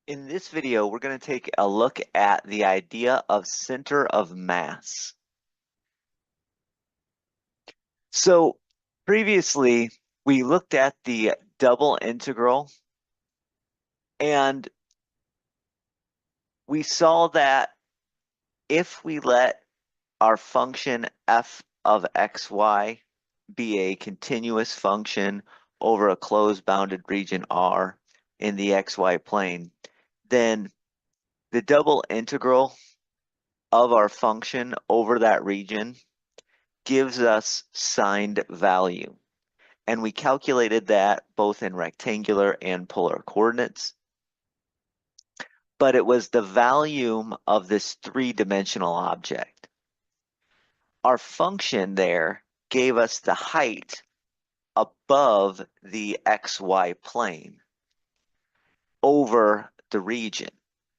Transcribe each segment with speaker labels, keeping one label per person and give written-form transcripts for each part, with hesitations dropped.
Speaker 1: In this video, we're going to take a look at the idea of center of mass. So previously, we looked at the double integral, and we saw that if we let our function f of xy be a continuous function over a closed bounded region R in the xy plane, then the double integral of our function over that region gives us signed value. And we calculated that both in rectangular and polar coordinates. But it was the volume of this three-dimensional object. Our function there gave us the height above the xy plane over the region.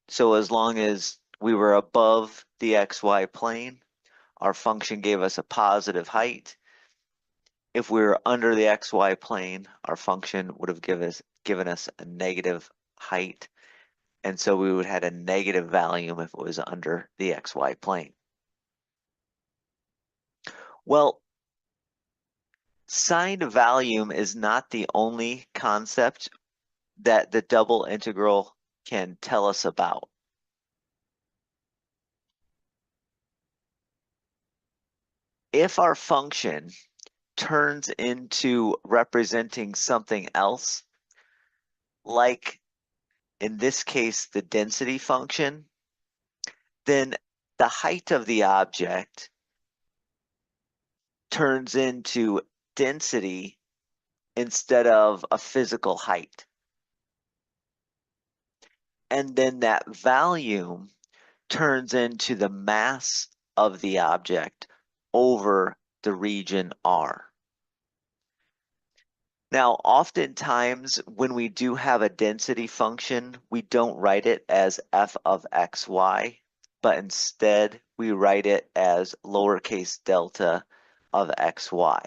Speaker 1: So as long as we were above the xy plane, our function gave us a positive height. If we were under the xy plane, our function would have given us a negative height. And so we would have had a negative volume if it was under the xy plane. Well, signed volume is not the only concept that the double integral can tell us about. If our function turns into representing something else, like in this case, the density function, then the height of the object turns into density instead of a physical height. And then that volume turns into the mass of the object over the region R. Now, oftentimes when we do have a density function, we don't write it as f of xy, but instead we write it as lowercase delta of xy.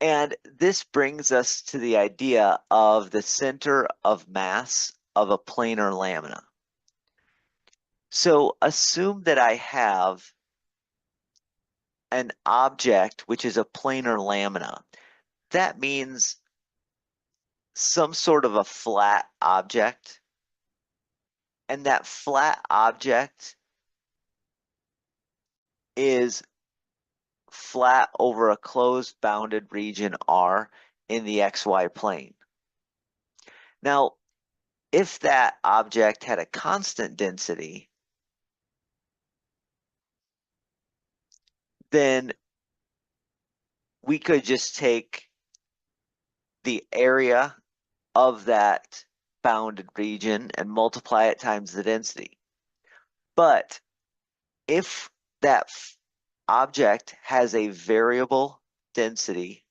Speaker 1: And this brings us to the idea of the center of mass of a planar lamina. So assume that I have an object which is a planar lamina. That means some sort of a flat object. And that flat object is flat over a closed bounded region R in the xy plane. Now, if that object had a constant density, then we could just take the area of that bounded region and multiply it times the density. But if that object has a variable density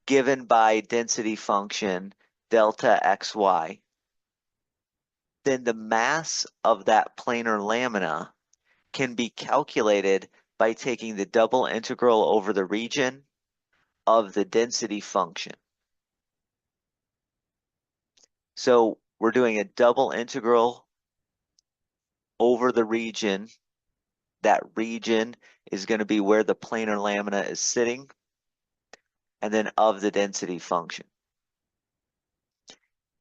Speaker 1: given by density function delta xy, then the mass of that planar lamina can be calculated by taking the double integral over the region of the density function. So we're doing a double integral over the region. That region is going to be where the planar lamina is sitting, and then of the density function.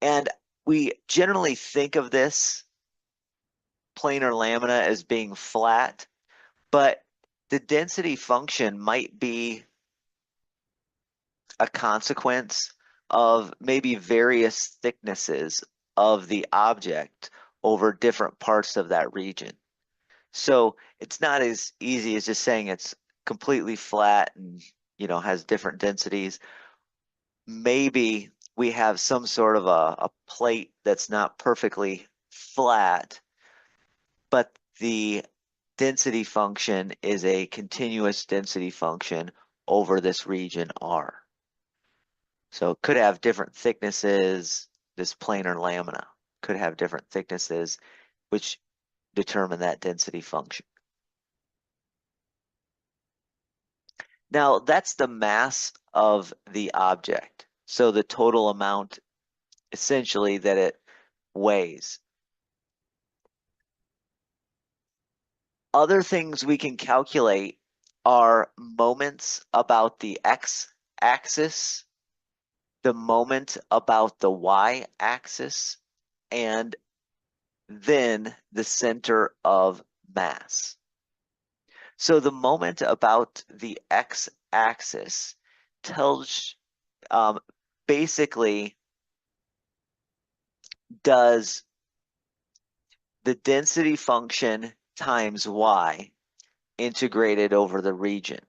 Speaker 1: And we generally think of this planar lamina as being flat, but the density function might be a consequence of maybe various thicknesses of the object over different parts of that region. So it's not as easy as just saying it's completely flat and has different densities. Maybe we have some sort of a plate that's not perfectly flat, but the density function is a continuous density function over this region R. So it could have different thicknesses. This planar lamina could have different thicknesses, which determine that density function. Now, that's the mass of the object. So the total amount essentially that it weighs. Other things we can calculate are moments about the x-axis, the moment about the y-axis, and then the center of mass. So the moment about the x-axis tells basically does the density function times y integrated over the region.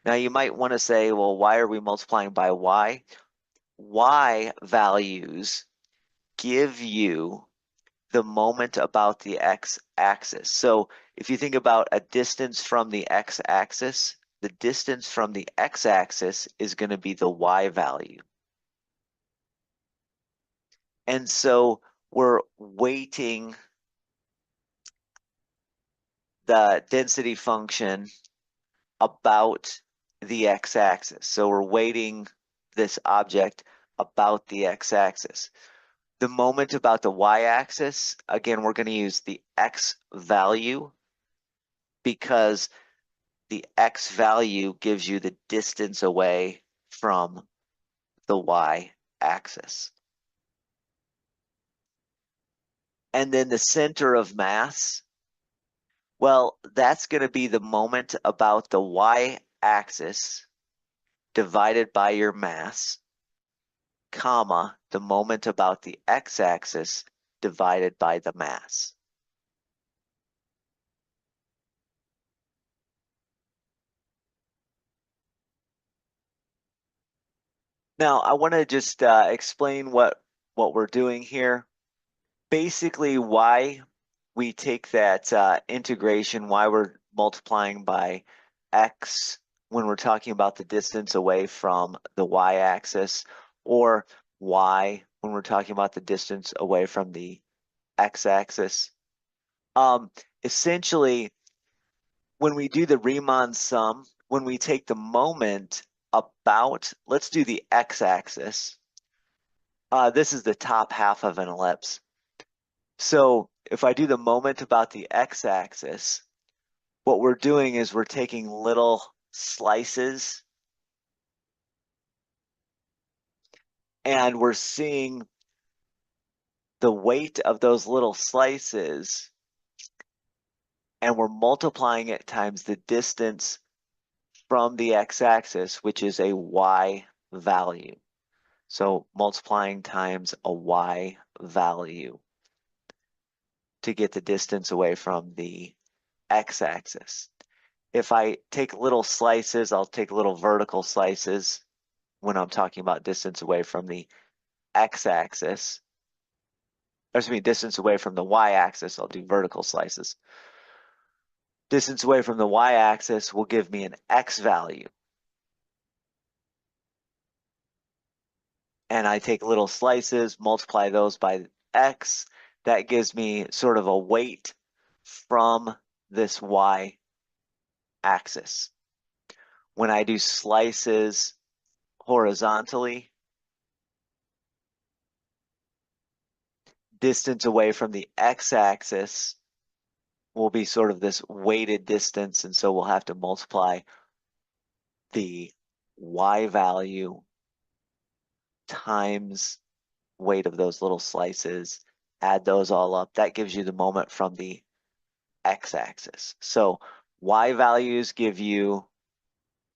Speaker 1: Now you might want to say, well, why are we multiplying by y? Y values give you the moment about the x-axis. So if you think about a distance from the x-axis, the distance from the x-axis is going to be the y value. And so we're weighting the density function about the x-axis. So we're weighting this object about the x-axis. The moment about the y-axis, again, we're going to use the x value because the x value gives you the distance away from the y-axis. And then the center of mass, well, that's going to be the moment about the y-axis divided by your mass, comma, the moment about the x-axis divided by the mass. Now, I want to just explain what we're doing here. Basically, why we take that integration, why we're multiplying by x when we're talking about the distance away from the y-axis, or y when we're talking about the distance away from the x-axis. Essentially, when we do the Riemann sum, when we take the moment about, let's do the x-axis. This is the top half of an ellipse. So if I do the moment about the x-axis, what we're doing is we're taking little slices and we're seeing the weight of those little slices and we're multiplying it times the distance from the x-axis, which is a y value. So multiplying times a y value to get the distance away from the x-axis. If I take little slices, I'll take little vertical slices when I'm talking about distance away from the x-axis. Excuse me, distance away from the y-axis, I'll do vertical slices. Distance away from the y-axis will give me an x value. And I take little slices, multiply those by x. That gives me sort of a weight from this y-axis. When I do slices horizontally, distance away from the x-axis will be sort of this weighted distance, and so we'll have to multiply the y value times weight of those little slices, add those all up. That gives you the moment from the x-axis. So y values give you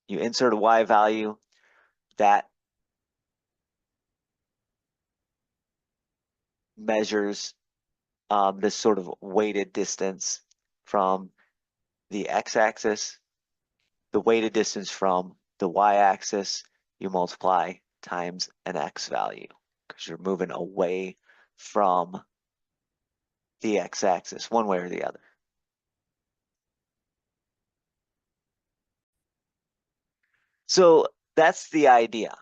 Speaker 1: insert a y value, that measures this sort of weighted distance from the x-axis, the weighted distance from the y-axis, you multiply times an x value because you're moving away from the x-axis one way or the other. So that's the idea.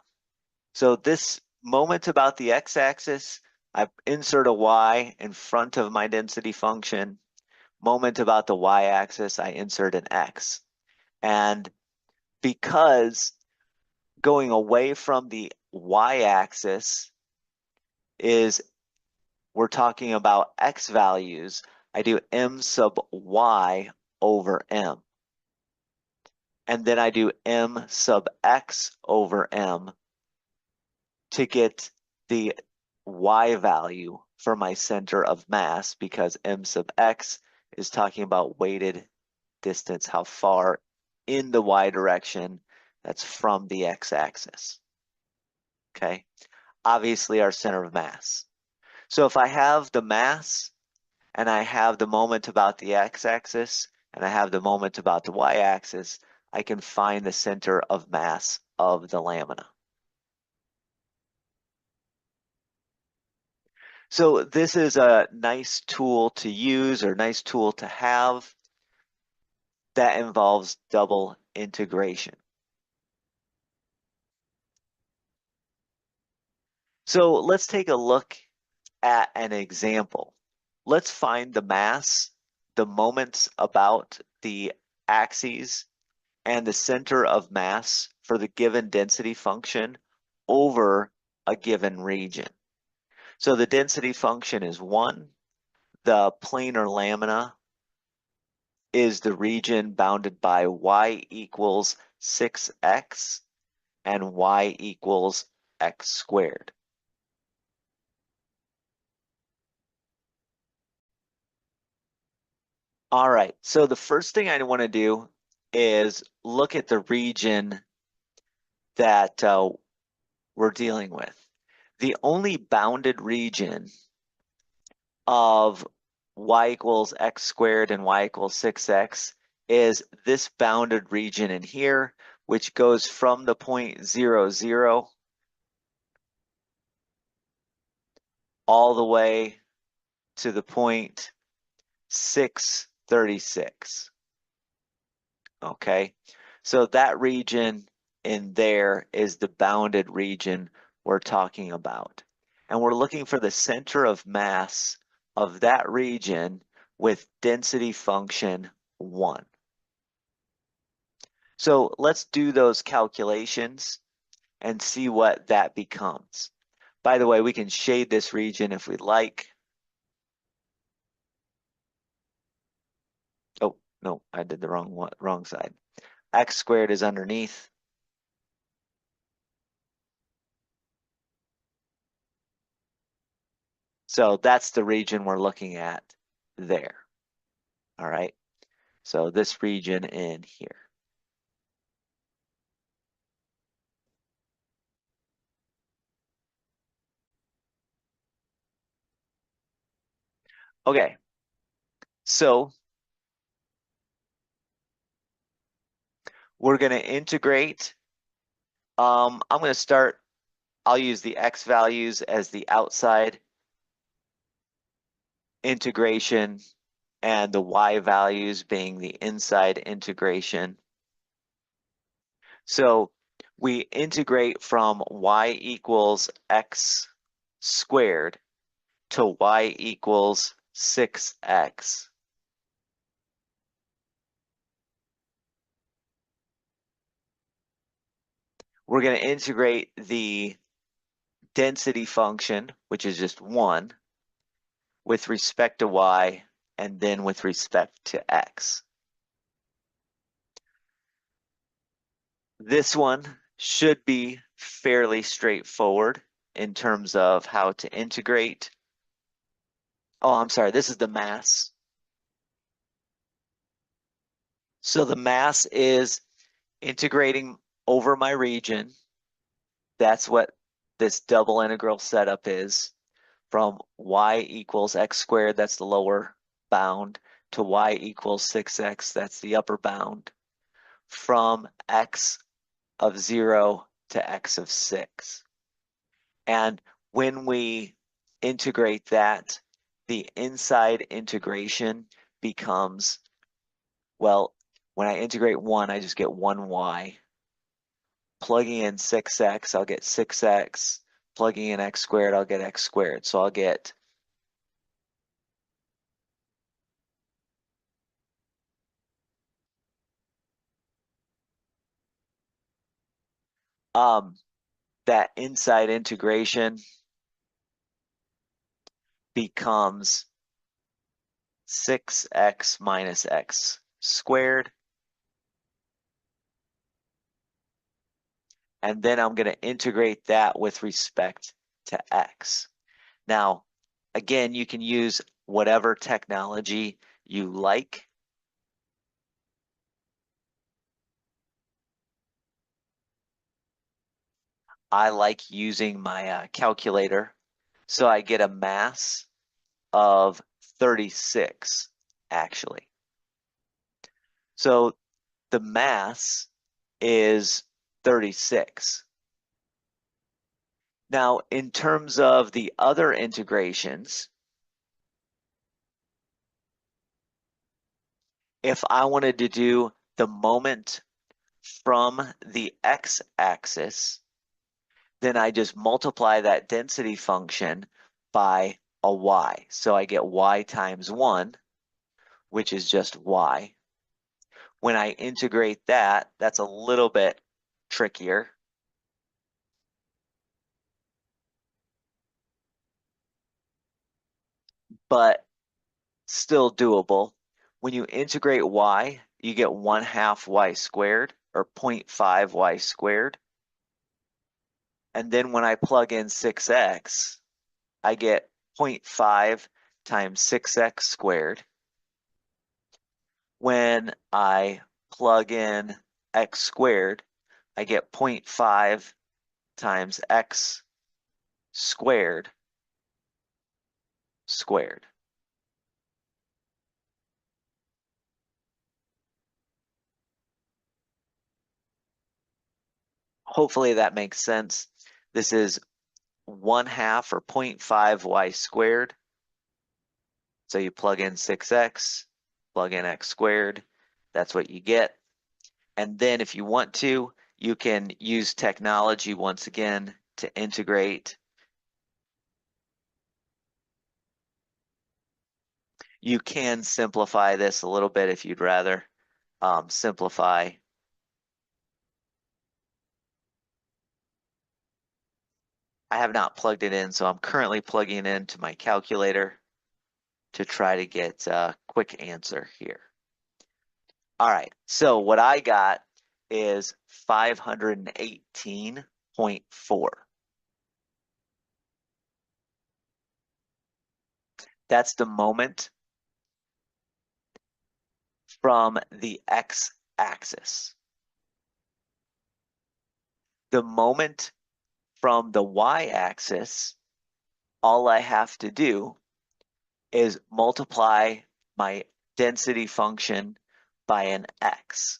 Speaker 1: So this moment about the x-axis, I insert a y in front of my density function. Moment about the y-axis, I insert an x. And because going away from the y-axis is we're talking about x values, I do m sub y over m. And then I do m sub x over m to get the y value for my center of mass, because m sub x is talking about weighted distance, how far in the y direction that's from the x-axis. Okay, obviously our center of mass. So if I have the mass and I have the moment about the x-axis and I have the moment about the y-axis, I can find the center of mass of the lamina. So this is a nice tool to use, or nice tool to have, that involves double integration. So let's take a look at an example. Let's find the mass, the moments about the axes, and the center of mass for the given density function over a given region. So the density function is 1. The planar lamina is the region bounded by y equals 6x and y equals x squared. All right, so the first thing I want to do is look at the region that we're dealing with. The only bounded region of y equals x squared and y equals 6x is this bounded region in here, which goes from the point 0, 0 all the way to the point 636. Okay, so that region in there is the bounded region we're talking about. And we're looking for the center of mass of that region with density function 1. So let's do those calculations and see what that becomes. By the way, we can shade this region if we'd like. Oh, no, I did the wrong side. X squared is underneath. So that's the region we're looking at there. All right, so this region in here. Okay, so we're going to integrate. I'm going to start, I'll use the x values as the outside integration and the y values being the inside integration. So we integrate from y equals x squared to y equals 6x. We're going to integrate the density function, which is just 1, with respect to y, and then with respect to x. This one should be fairly straightforward in terms of how to integrate. Oh, I'm sorry, this is the mass. So the mass is integrating over my region. That's what this double integral setup is, from y equals x squared, that's the lower bound, to y equals 6x, that's the upper bound, from x of 0 to x of 6. And when we integrate that, the inside integration becomes, well, when I integrate 1, I just get 1y. Plugging in 6x, I'll get 6x. Plugging in x squared, I'll get x squared. So I'll get Um, that inside integration becomes 6x minus x squared. And then I'm going to integrate that with respect to x. Now, again, you can use whatever technology you like. I like using my calculator. So I get a mass of 36, actually. So the mass is 36. Now, in terms of the other integrations, if I wanted to do the moment from the x-axis, then I just multiply that density function by a y. So I get y times 1, which is just y. When I integrate that, that's a little bit trickier. But still doable. When you integrate y, you get 1/2 y squared, or 0.5 y squared. And then when I plug in 6x, I get 0.5 times 6x squared. When I plug in x squared, I get 0.5 times x squared squared. Hopefully that makes sense. This is 1/2 or 0.5 y squared. So you plug in 6x, plug in x squared. That's what you get. And then if you want to, you can use technology once again to integrate. You can simplify this a little bit if you'd rather simplify. I have not plugged it in, so I'm currently plugging it into my calculator to try to get a quick answer here. All right, so what I got is 518.4. That's the moment from the x-axis. The moment from the y-axis, all I have to do is multiply my density function by an x.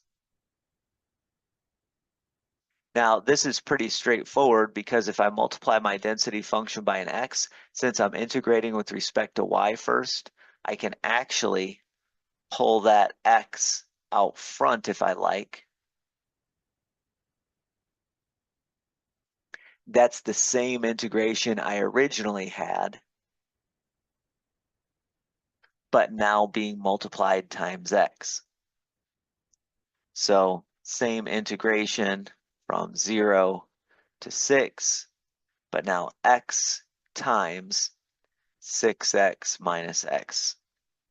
Speaker 1: Now, this is pretty straightforward because if I multiply my density function by an x, since I'm integrating with respect to y first, I can actually pull that x out front if I like. That's the same integration I originally had, but now being multiplied times x. So same integration from 0 to 6, but now x times 6x minus x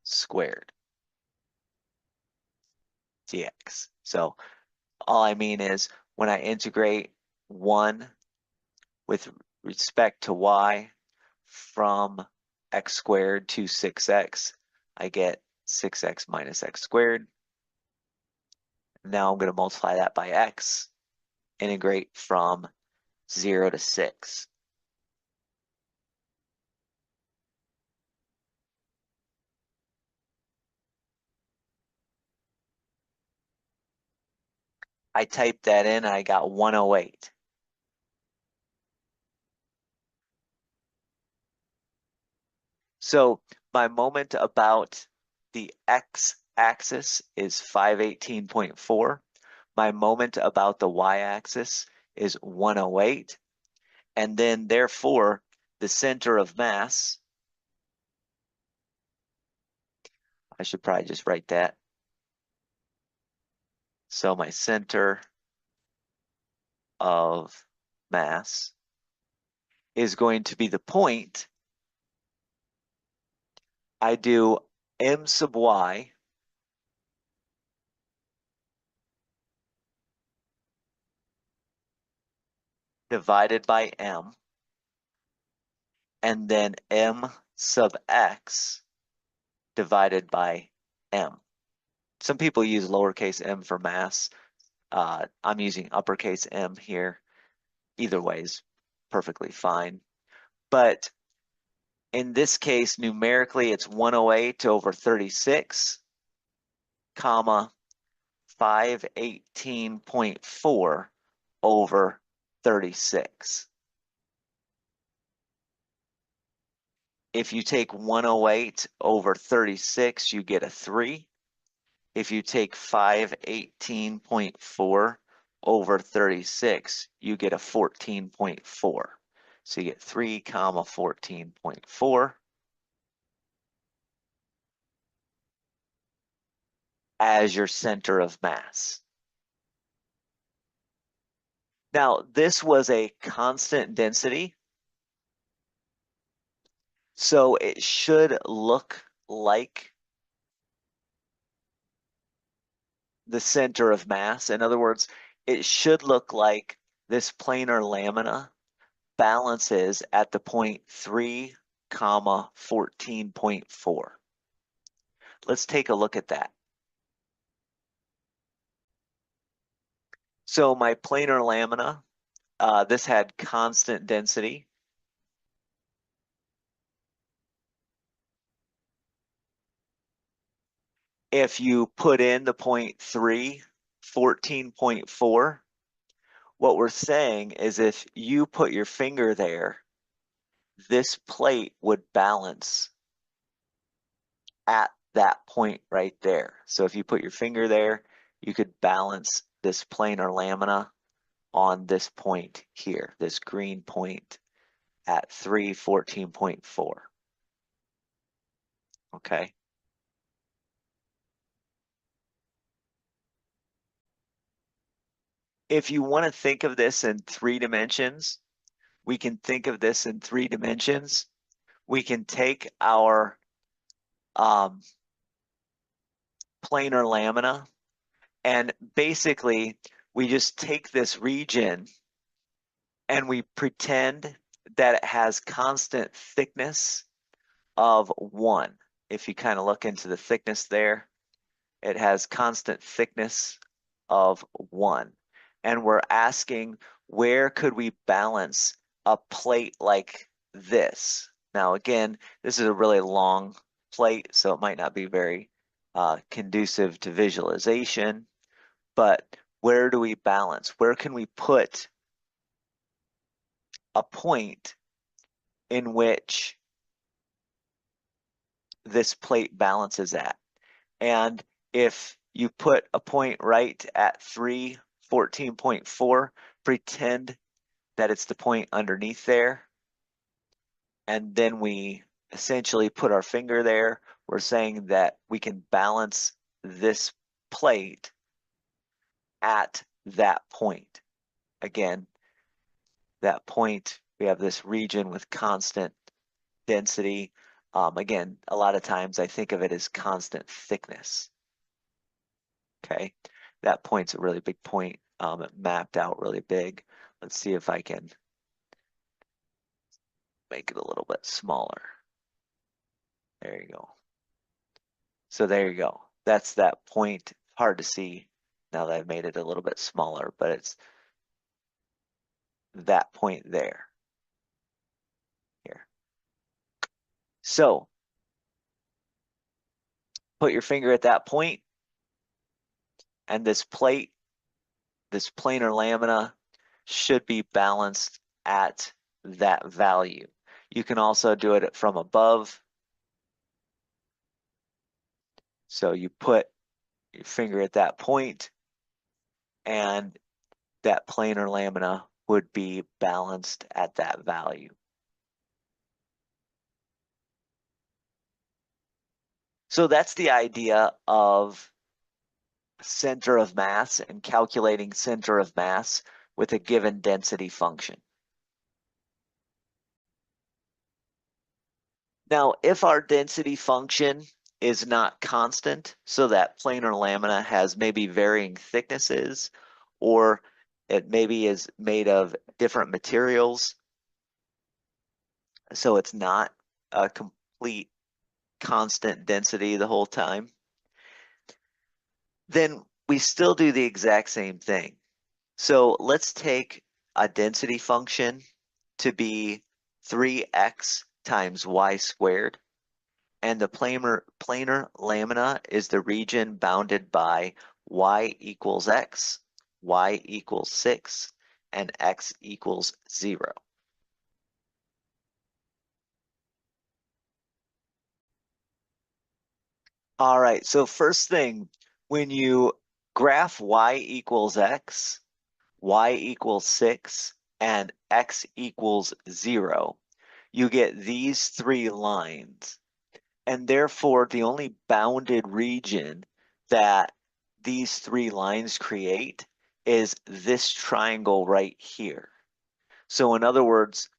Speaker 1: squared dx. So all I mean is when I integrate 1 with respect to y from x squared to 6x, I get 6x minus x squared. Now I'm going to multiply that by x, integrate from 0 to 6. I typed that in and I got 108. So my moment about the x-axis is 518.4. My moment about the y-axis is 108. And then therefore, the center of mass, I should probably just write that. So my center of mass is going to be the point. I do m sub y divided by m, and then m sub x divided by m. Some people use lowercase m for mass. I'm using uppercase M here. Either way is perfectly fine. But in this case, numerically, it's 108 over 36, comma, 518.4 over 36. If you take 108 over 36, you get a 3. If you take 518.4 over 36, you get a 14.4. So you get 3 comma 14.4 as your center of mass. Now, this was a constant density, so it should look like the center of mass. In other words, it should look like this planar lamina balances at the point 3 comma 14.4. Let's take a look at that. So my planar lamina, this had constant density. If you put in the point 3, 14.4, what we're saying is if you put your finger there, this plate would balance at that point right there. So if you put your finger there, you could balance this planar lamina on this point here, this green point at 314.4. Okay. If you want to think of this in 3 dimensions, we can think of this in 3 dimensions. We can take our planar lamina and basically we just take this region and we pretend that it has constant thickness of 1. If you kind of look into the thickness there, it has constant thickness of 1. And we're asking, where could we balance a plate like this? Now, again, this is a really long plate, so it might not be very conducive to visualization, but where do we balance? Where can we put a point in which this plate balances at? And if you put a point right at 314.4, pretend that it's the point underneath there, and then we essentially put our finger there. We're saying that we can balance this plate at that point. Again, that point, we have this region with constant density. Again, a lot of times I think of it as constant thickness. Okay, that point's a really big point. It mapped out really big. Let's see if I can make it a little bit smaller. There you go. So there you go. That's that point. Hard to see now that I've made it a little bit smaller, but it's that point there. Here. So put your finger at that point, and this plate, this planar lamina, should be balanced at that value. You can also do it from above. So you put your finger at that point, and that planar lamina would be balanced at that value. So that's the idea of center of mass and calculating center of mass with a given density function. Now, if our density function is not constant, so that planar lamina has maybe varying thicknesses, or it maybe is made of different materials, so it's not a complete constant density the whole time, then we still do the exact same thing. So let's take a density function to be 3x times y squared, and the planar lamina is the region bounded by y equals x, y equals 6, and x equals 0. All right, so first thing, when you graph y equals x, y equals 6, and x equals 0, you get these three lines. And therefore, the only bounded region that these three lines create is this triangle right here. So in other words,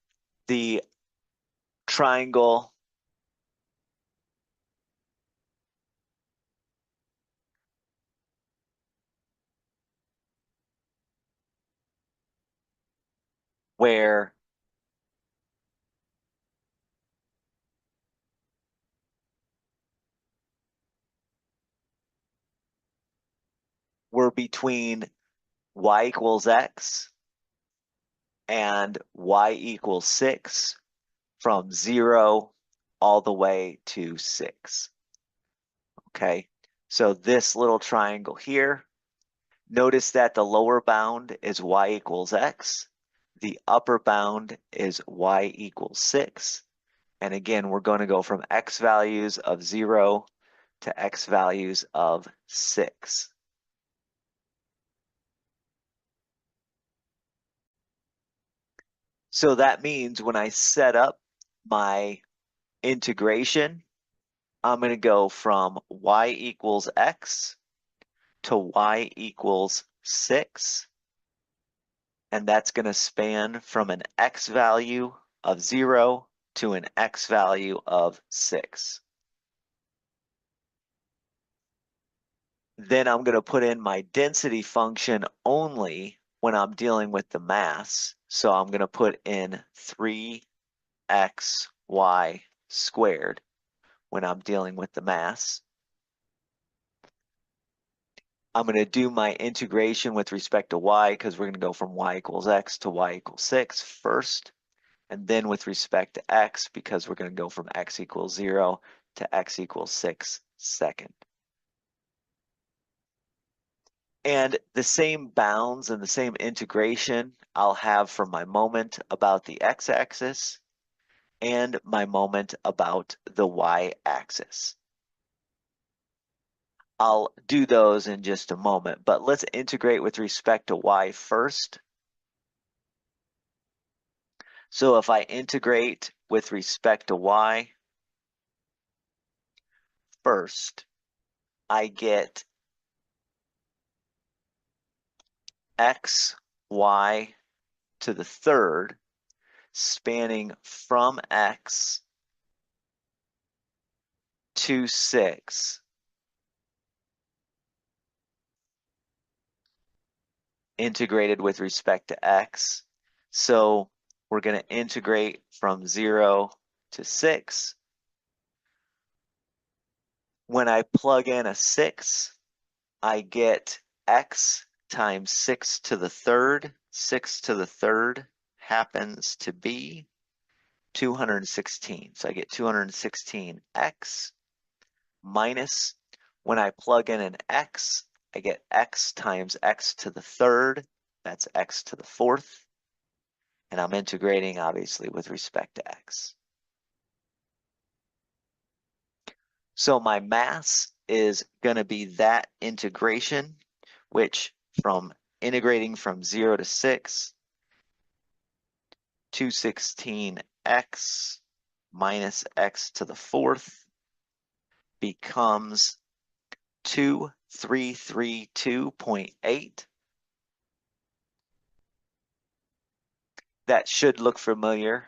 Speaker 1: the triangle where we're between y equals x and y equals 6 from 0 all the way to 6. Okay, so this little triangle here, notice that the lower bound is y equals x, the upper bound is y equals 6, and again, we're going to go from x values of 0 to x values of 6. So that means when I set up my integration, I'm going to go from y equals x to y equals 6, and that's going to span from an x value of 0 to an x value of 6. Then I'm going to put in my density function only when I'm dealing with the mass. So I'm going to put in 3xy squared when I'm dealing with the mass. I'm going to do my integration with respect to y because we're going to go from y equals x to y equals 6 first. And then with respect to x, because we're going to go from x equals 0 to x equals 6 second. And the same bounds and the same integration I'll have for my moment about the x-axis and my moment about the y-axis. I'll do those in just a moment, but let's integrate with respect to y first. So if I integrate with respect to y first, I get x, y to the third, spanning from x to 6, integrated with respect to x. So we're going to integrate from 0 to 6. When I plug in a 6, I get x times 6 to the third. 6 to the third happens to be 216. So I get 216x minus, when I plug in an x, I get x times x to the third. That's x to the fourth. And I'm integrating, obviously, with respect to x. So my mass is going to be that integration, which from integrating from 0 to 6, 216x minus x to the fourth becomes 2332.8. That should look familiar.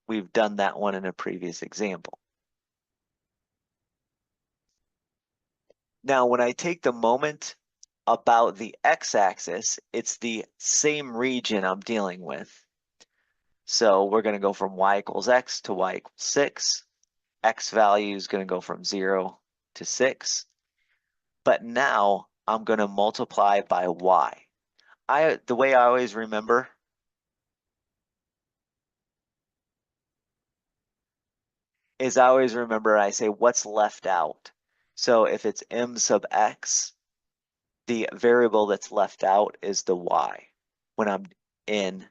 Speaker 1: We've done that one in a previous example. Now, when I take the moment about the x-axis, it's the same region I'm dealing with. So we're going to go from y equals x to y equals 6. X value is going to go from 0 to 6. But now I'm going to multiply by y. The way I always remember is I say what's left out. So if it's m sub x, the variable that's left out is the y when I'm in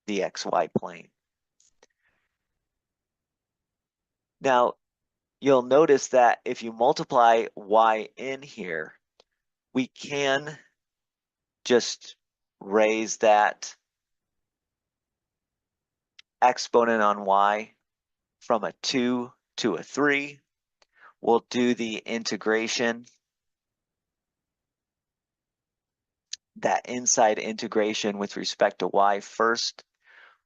Speaker 1: the xy plane. Now, you'll notice that if you multiply y in here, we can just raise that exponent on y from a 2 to a 3. We'll do the integration, that inside integration with respect to y first.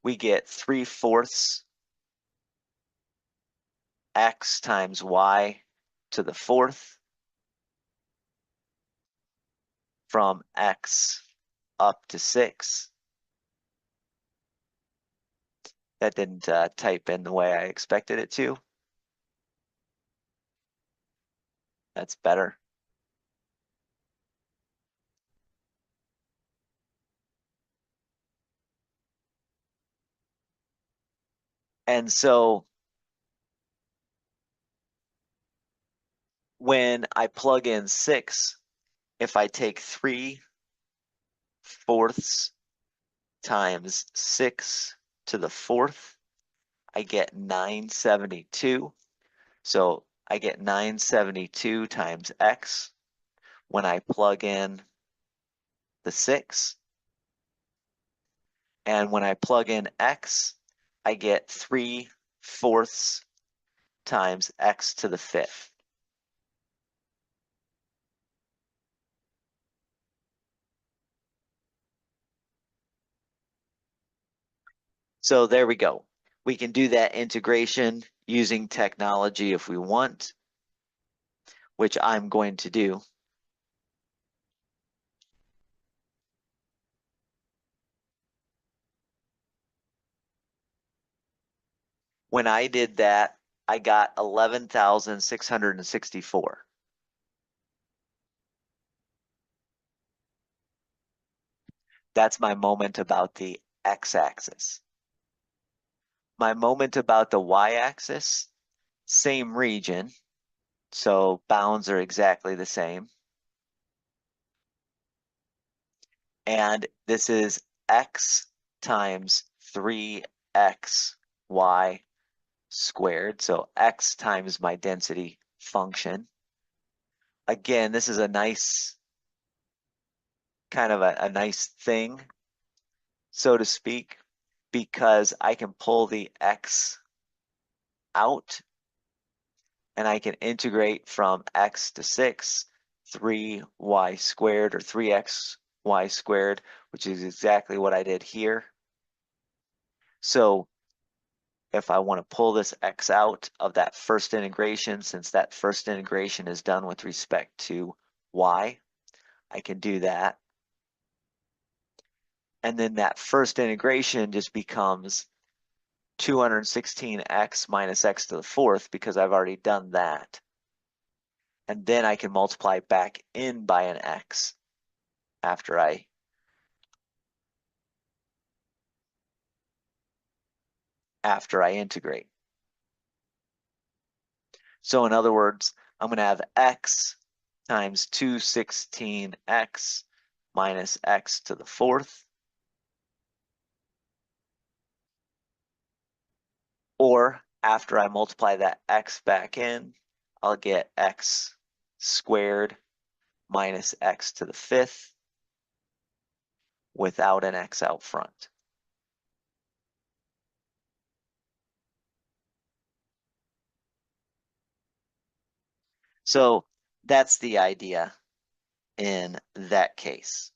Speaker 1: We get 3/4 x times y to the 4th from x up to 6. That didn't type in the way I expected it to. That's better. And so when I plug in 6, if I take 3/4 times 6 to the 4th, I get 972. So I get 972 times x when I plug in the 6. And when I plug in x, I get 3/4 times x to the 5th. So there we go. We can do that integration using technology if we want, which I'm going to do. When I did that, I got 11,664. That's my moment about the x-axis. My moment about the y-axis, same region, so bounds are exactly the same. And this is x times 3xy squared, so x times my density function. Again, this is a nice, kind of a nice thing, so to speak, because I can pull the x out and I can integrate from x to 6, 3y squared or 3xy squared, which is exactly what I did here. So if I want to pull this x out of that first integration, since that first integration is done with respect to y, I can do that. And then that first integration just becomes 216x minus x to the 4th because I've already done that. And then I can multiply back in by an x after I integrate. So in other words, I'm going to have x times 216x minus x to the 4th. Or after I multiply that x back in, I'll get x squared minus x to the 5th without an x out front. So that's the idea in that case.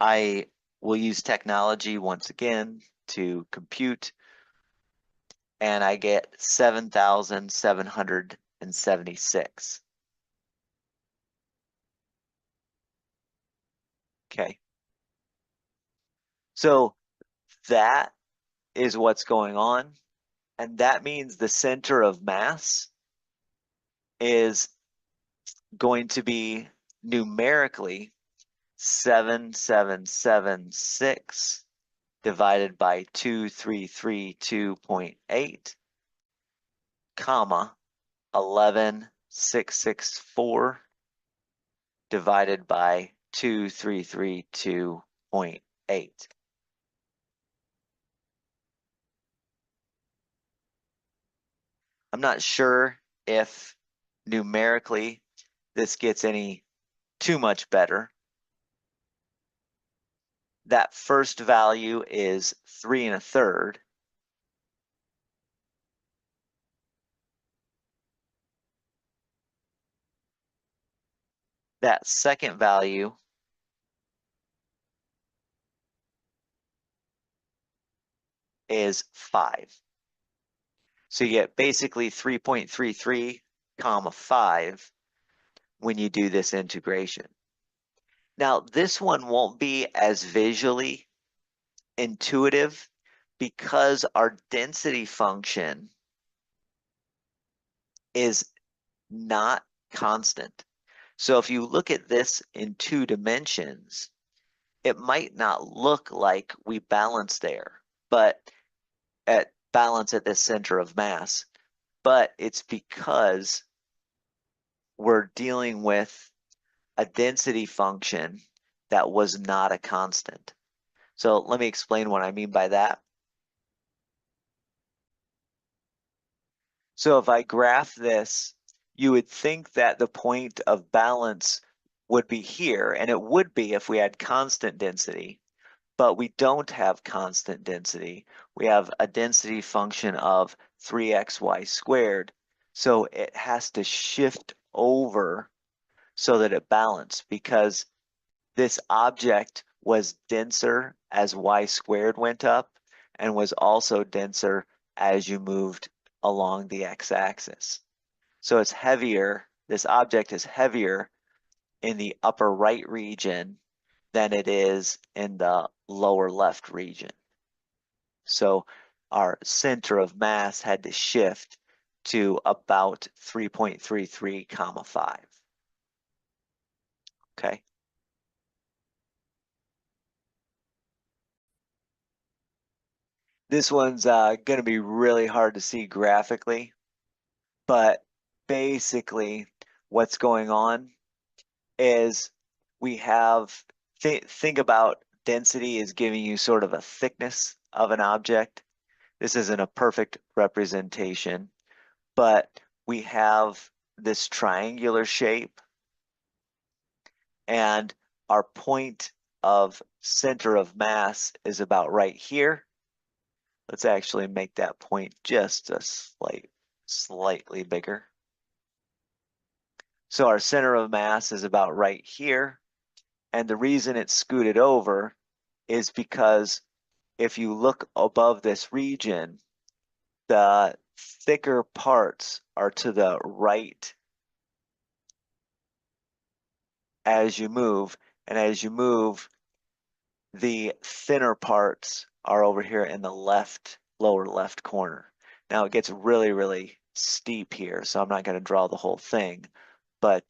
Speaker 1: I will use technology once again to compute, and I get 7,776. Okay. So that is what's going on. And that means the center of mass is going to be numerically 7776 divided by 2332.8, comma, 11664 divided by 2332.8. I'm not sure if numerically this gets any too much better. That first value is 3 1/3. That second value is 5. So you get basically 3.33 comma 5 when you do this integration. Now, this one won't be as visually intuitive because our density function is not constant. So if you look at this in 2 dimensions, it might not look like we balance there, but at balance at this center of mass, but it's because we're dealing with a density function that was not a constant. So let me explain what I mean by that. So if I graph this, you would think that the point of balance would be here, and it would be if we had constant density, but we don't have constant density. We have a density function of 3xy squared, so it has to shift over so that it balanced because this object was denser as y squared went up and was also denser as you moved along the x-axis. So it's heavier, this object is heavier in the upper right region than it is in the lower left region. So our center of mass had to shift to about 3.33 comma 5. Okay. This one's going to be really hard to see graphically, but basically what's going on is we have, think about density is giving you sort of a thickness of an object. This isn't a perfect representation, but we have this triangular shape and our point of center of mass is about right here. Let's actually make that point just a slightly bigger. So our center of mass is about right here. And the reason it's scooted over is because if you look above this region, the thicker parts are to the right as you move. And as you move, the thinner parts are over here in the lower left corner. Now it gets really, really steep here, so I'm not going to draw the whole thing, but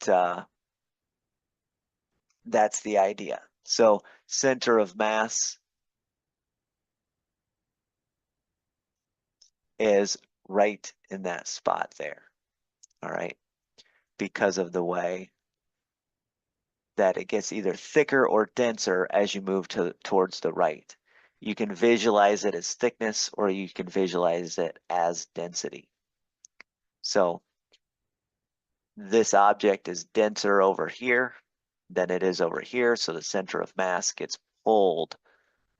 Speaker 1: that's the idea. So center of mass is right in that spot there, all right, because of the way that it gets either thicker or denser as you move towards the right. You can visualize it as thickness or you can visualize it as density. So this object is denser over here than it is over here, so the center of mass gets pulled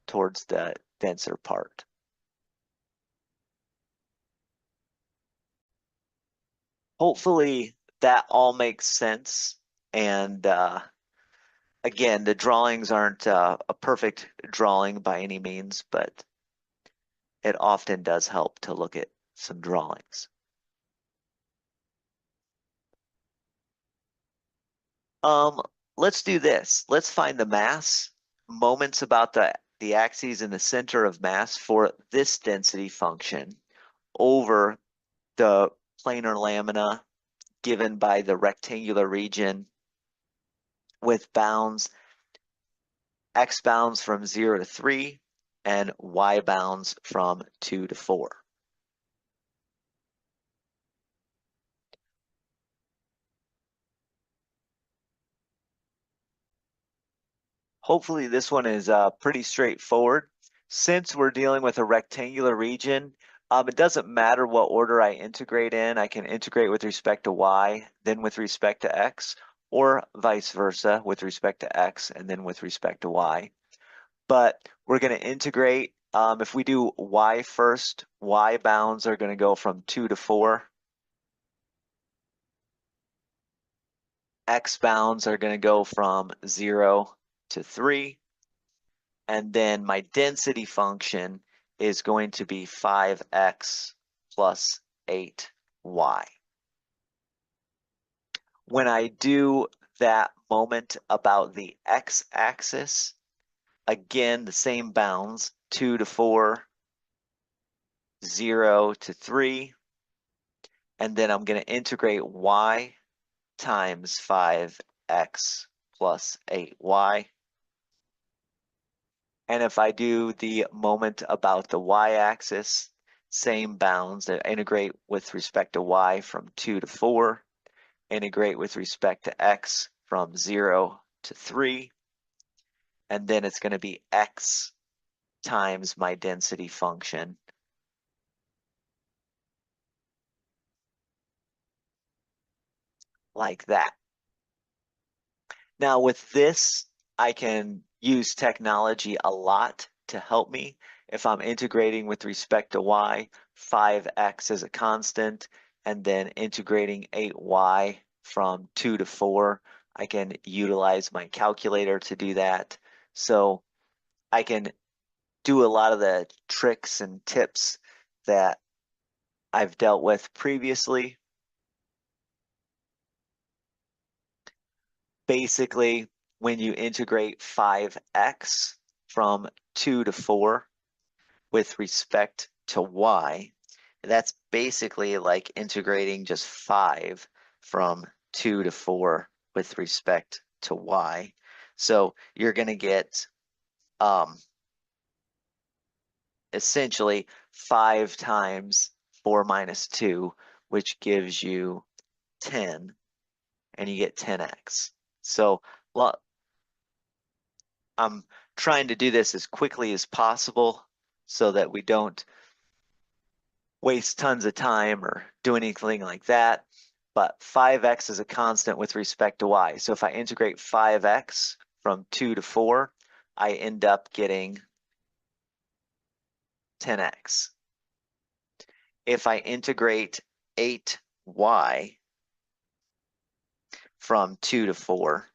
Speaker 1: towards the denser part. Hopefully that all makes sense and Again, the drawings aren't a perfect drawing by any means, but it often does help to look at some drawings. Um, let's do this. Let's find the mass, moments about the axes in the center of mass for this density function over the planar lamina given by the rectangular region with bounds, x bounds from 0 to 3 and y bounds from 2 to 4. Hopefully this one is pretty straightforward. Since we're dealing with a rectangular region, it doesn't matter what order I integrate in. I can integrate with respect to y, then with respect to x, or vice versa with respect to x and then with respect to y. But we're going to integrate. If we do y first, y bounds are going to go from 2 to 4. X bounds are going to go from 0 to 3. And then my density function is going to be 5x plus 8y. When I do that moment about the x-axis, again, the same bounds, 2 to 4, 0 to 3, and then I'm going to integrate y times 5x plus 8y. And if I do the moment about the y-axis, same bounds, integrate with respect to y from 2 to 4, integrate with respect to x from 0 to 3, and then it's going to be x times my density function, like that. Now with this, I can use technology a lot to help me. If I'm integrating with respect to y, 5x is a constant, and then integrating 8y from 2 to 4, I can utilize my calculator to do that. So I can do a lot of the tricks and tips that I've dealt with previously. Basically, when you integrate 5x from 2 to 4 with respect to y, that's basically like integrating just 5 from 2 to 4 with respect to y. So you're going to get essentially 5 times 4 minus 2, which gives you 10, and you get 10x. So I'm trying to do this as quickly as possible so that we don't waste tons of time or do anything like that. But 5x is a constant with respect to y. So if I integrate 5x from 2 to 4, I end up getting 10x. If I integrate 8y from 2 to 4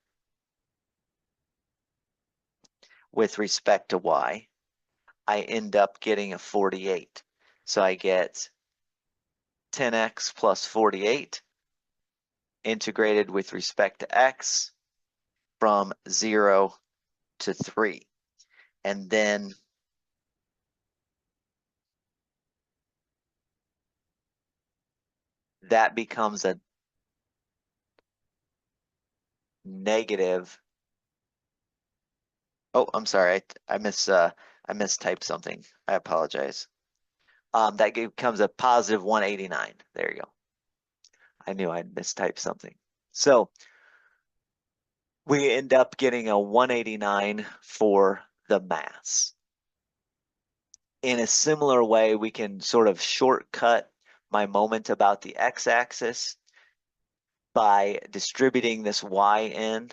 Speaker 1: with respect to y, I end up getting a 48. So I get 10x plus 48 integrated with respect to x from 0 to 3. And then that becomes a negative. Oh, I'm sorry. I mistyped something. I apologize. That becomes a positive 189. There you go. I knew I'd mistyped something. So we end up getting a 189 for the mass. In a similar way, we can sort of shortcut my moment about the x-axis by distributing this y in.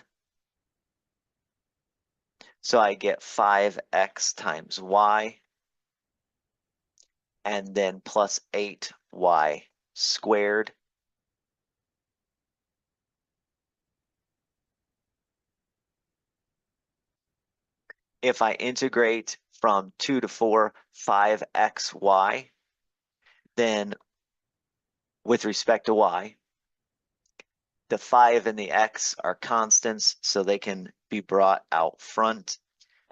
Speaker 1: So I get 5x times y and then plus 8y squared. if I integrate from 2 to 4, 5xy, then with respect to y, the 5 and the x are constants, so they can be brought out front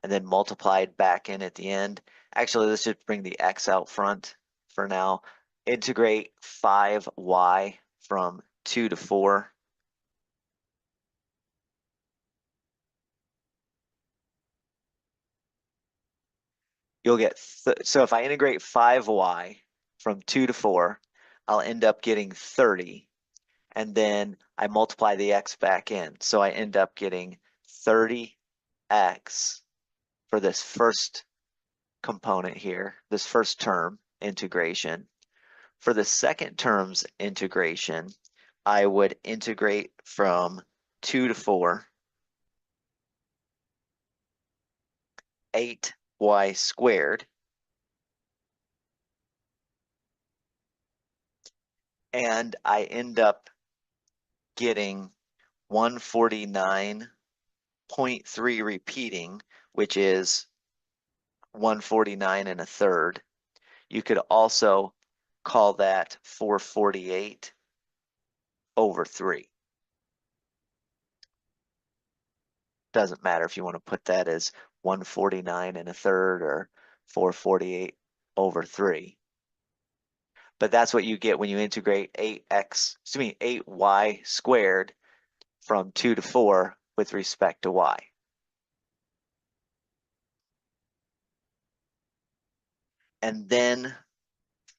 Speaker 1: and then multiplied back in at the end. Actually, let's just bring the x out front for now. Integrate 5y from 2 to 4. You'll get, so if I integrate 5y from 2 to 4, I'll end up getting 30. And then I multiply the x back in. So I end up getting 30x for this first component here, this first term integration. For the second term's integration, I would integrate from 2 to 4, 8y squared, and I end up getting 149.3 repeating, which is 149 and a third. You could also call that 448 over 3. Doesn't matter if you want to put that as 149 and a third or 448 over 3. But that's what you get when you integrate 8y squared from 2 to 4 with respect to y. And then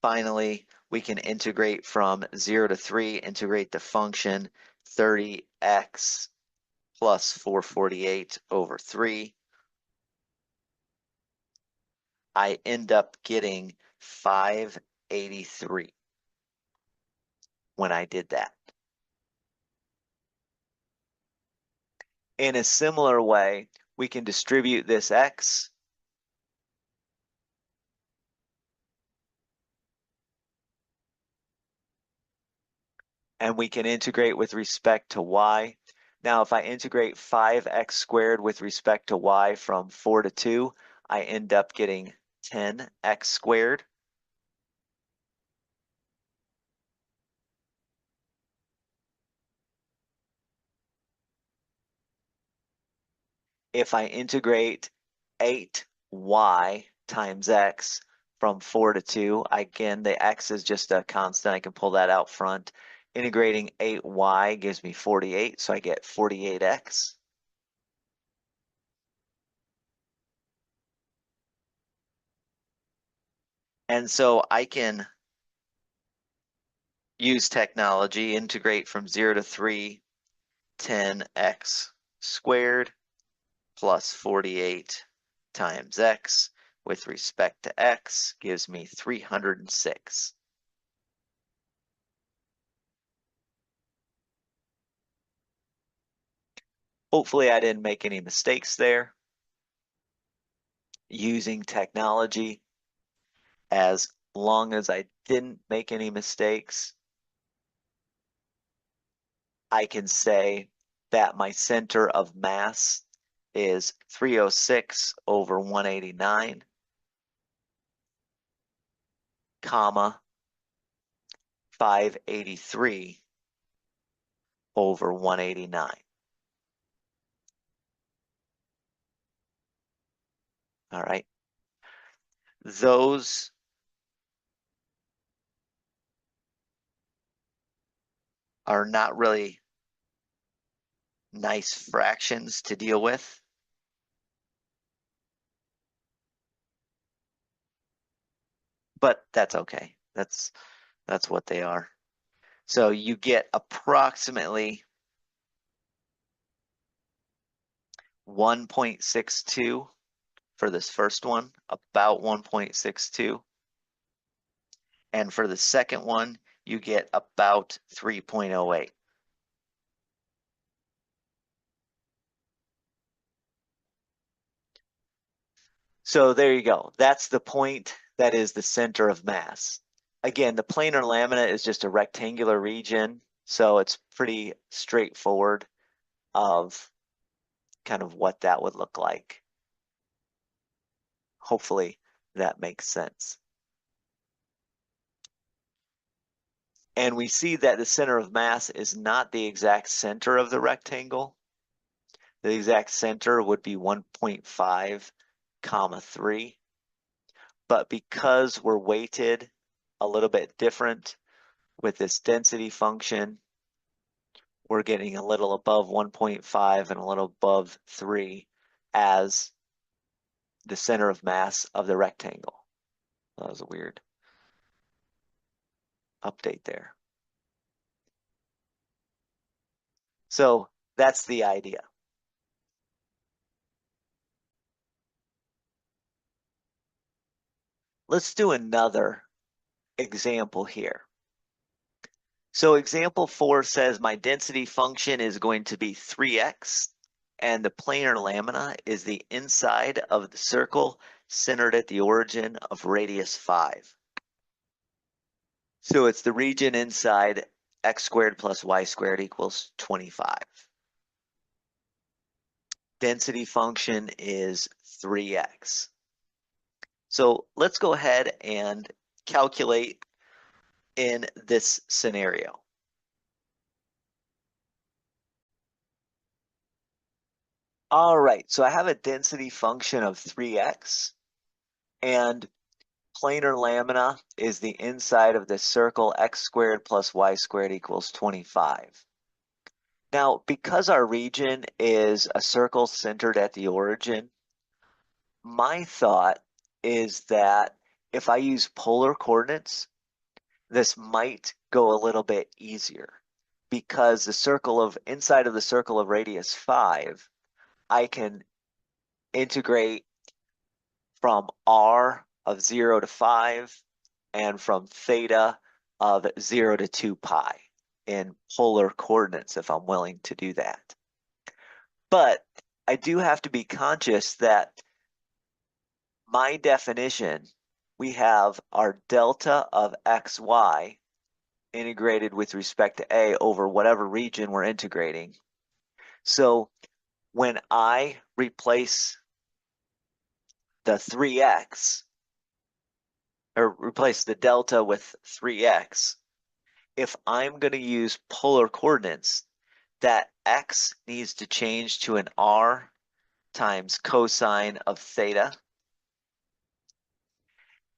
Speaker 1: finally, we can integrate from 0 to 3, integrate the function 30x plus 448 over 3. I end up getting 583 when I did that. In a similar way, we can distribute this x and we can integrate with respect to y. Now, if I integrate 5x squared with respect to y from 4 to 2, I end up getting 10x squared. If I integrate 8y times x from 4 to 2, again, the x is just a constant. I can pull that out front. Integrating 8y gives me 48, so I get 48x. And so I can use technology, integrate from 0 to 3, 10x squared plus 48 times x with respect to x gives me 306. Hopefully I didn't make any mistakes there. Using technology, as long as I didn't make any mistakes, I can say that my center of mass is 306 over 189, comma, 583 over 189. All right. Those are not really nice fractions to deal with, but that's okay. That's what they are. So you get approximately 1.62 for this first one, about 1.62. And for the second one, you get about 3.08. So there you go. That's the point that is the center of mass. Again, the planar lamina is just a rectangular region, so it's pretty straightforward of kind of what that would look like. Hopefully that makes sense. And we see that the center of mass is not the exact center of the rectangle. The exact center would be 1.5, comma 3. But because we're weighted a little bit different with this density function, we're getting a little above 1.5 and a little above 3 as the center of mass of the rectangle. That was a weird update there. So that's the idea. Let's do another example here. So example 4 says my density function is going to be 3x, and the planar lamina is the inside of the circle centered at the origin of radius 5. So it's the region inside x squared plus y squared equals 25. Density function is 3x. So let's go ahead and calculate in this scenario. All right, so I have a density function of 3x, and planar lamina is the inside of the circle x squared plus y squared equals 25. Now, because our region is a circle centered at the origin, my thought is that if I use polar coordinates, this might go a little bit easier, because the circle of inside of the circle of radius 5, I can integrate from r of 0 to 5 and from theta of 0 to 2 pi in polar coordinates if I'm willing to do that. But I do have to be conscious that my definition, we have our delta of xy integrated with respect to a over whatever region we're integrating. So when I replace the 3x, or replace the delta with 3x, if I'm going to use polar coordinates, that x needs to change to an r times cosine of theta.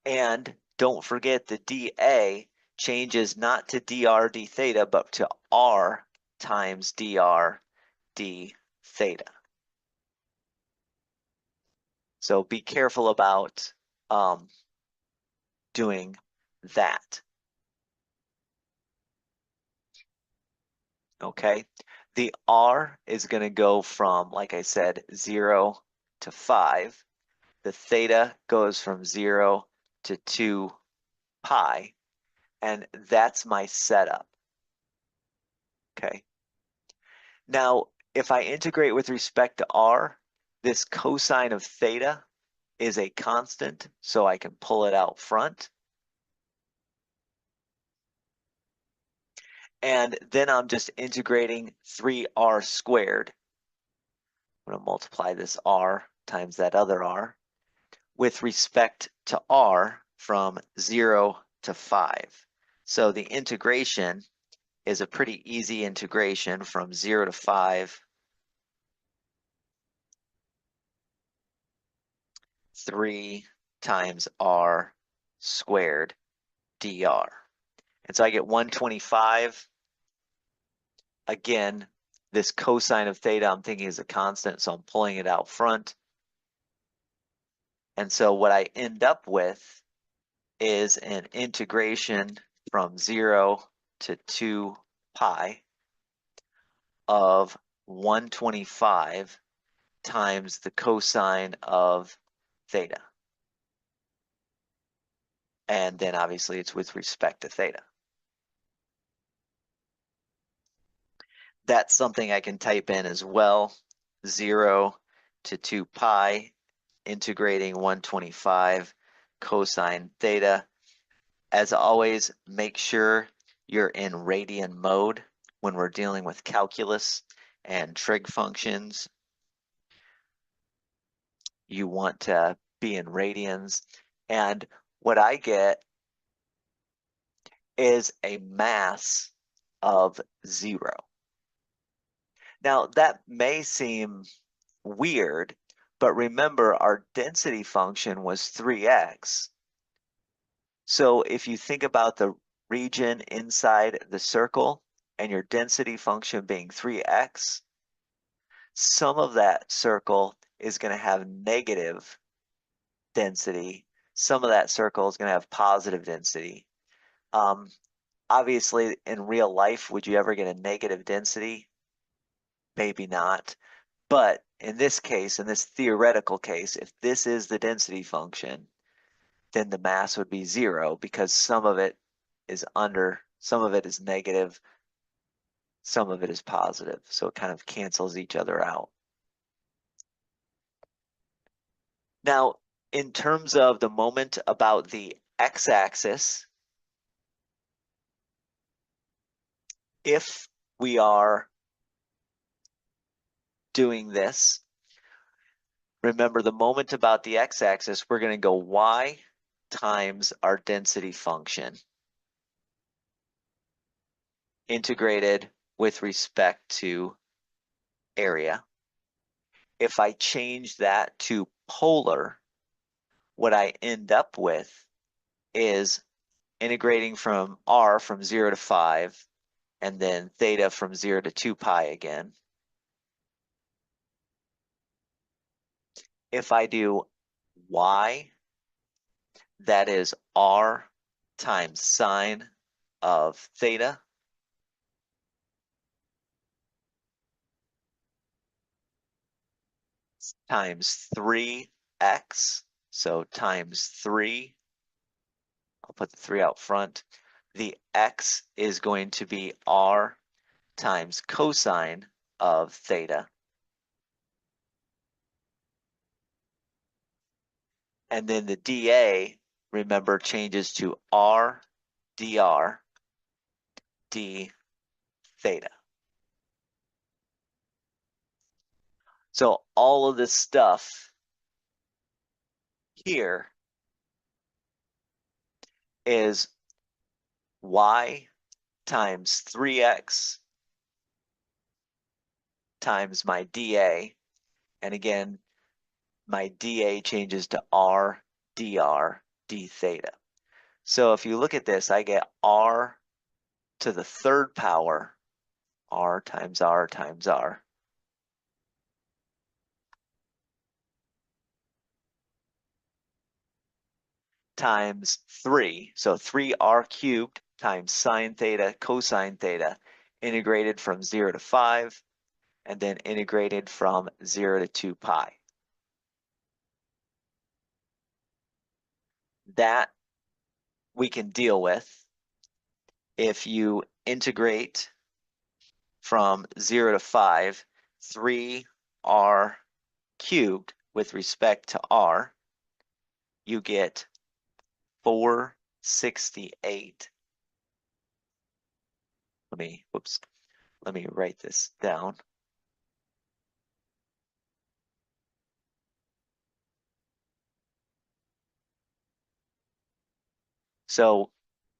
Speaker 1: And don't forget the dA changes not to dr d theta, but to r times dr d theta. So be careful about doing that. Okay, the r is going to go from, like I said, 0 to 5. The theta goes from 0 to 2 pi, and that's my setup. Okay. Now, if I integrate with respect to r, this cosine of theta is a constant, so I can pull it out front. And then I'm just integrating 3r squared. I'm going to multiply this r times that other r with respect to r from 0 to 5. So the integration is a pretty easy integration from 0 to 5. 3 times r squared dr. And so I get 125. Again, this cosine of theta I'm thinking is a constant, so I'm pulling it out front. And so what I end up with is an integration from 0 to 2 pi of 125 times the cosine of theta. And then obviously it's with respect to theta. That's something I can type in as well. 0 to 2 pi, integrating 125 cosine theta. As always, make sure you're in radian mode when we're dealing with calculus and trig functions. You want to be in radians. And what I get is a mass of 0. Now, that may seem weird, but remember our density function was 3x. So if you think about the region inside the circle and your density function being 3x, some of that circle is going to have negative density. Some of that circle is going to have positive density. Obviously, in real life, would you ever get a negative density? Maybe not. But in this case, in this theoretical case, if this is the density function, then the mass would be 0 because some of it is some of it is negative, some of it is positive. So it kind of cancels each other out. Now, in terms of the moment about the x-axis, if we are doing this, remember the moment about the x-axis, we're going to go y times our density function integrated with respect to area. If I change that to polar, what I end up with is integrating from r from 0 to 5, and then theta from 0 to 2 pi again. If I do y, that is r times sine of theta times 3x, so times 3, I'll put the 3 out front. The x is going to be r times cosine of theta. And then the dA, remember, changes to r dr d theta. So all of this stuff here is y times 3x times my dA. And again, my dA changes to r dr d theta. So if you look at this, I get r to the third power, r times r times r, times 3. So 3r cubed times sine theta cosine theta, integrated from 0 to 5, and then integrated from 0 to 2 pi. That we can deal with if you integrate from 0 to 5, 3r cubed with respect to r, you get 468. Let me write this down. So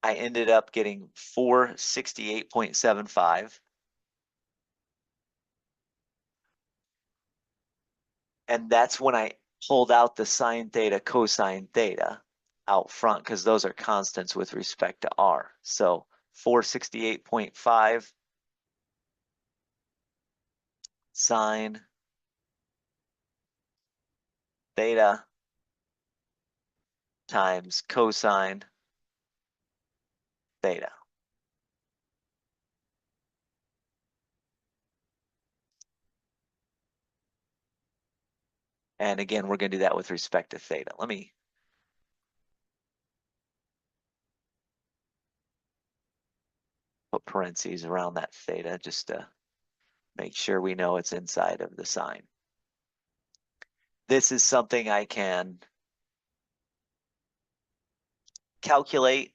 Speaker 1: I ended up getting 468.75. And that's when I pulled out the sine theta, cosine theta out front, because those are constants with respect to r. So 468.5 sine theta times cosine theta. And again, we're going to do that with respect to theta. Let me put parentheses around that theta just to make sure we know it's inside of the sine. This is something I can calculate.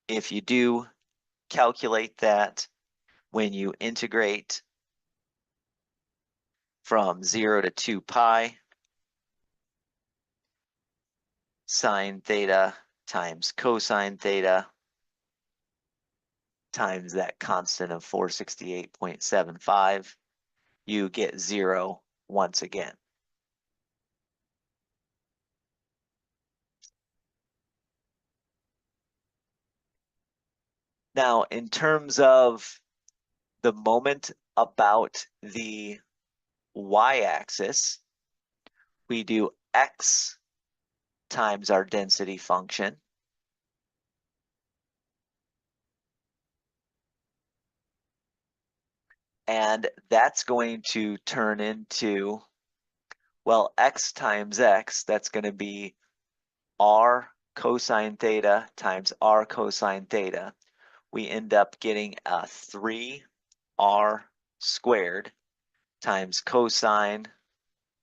Speaker 1: If you do calculate that when you integrate from 0 to 2 pi, sine theta times cosine theta times that constant of 468.75, you get 0 once again. Now, in terms of the moment about the y-axis, we do x times our density function. And that's going to turn into, well, x times x, that's going to be r cosine theta times r cosine theta. We end up getting a 3r squared times cosine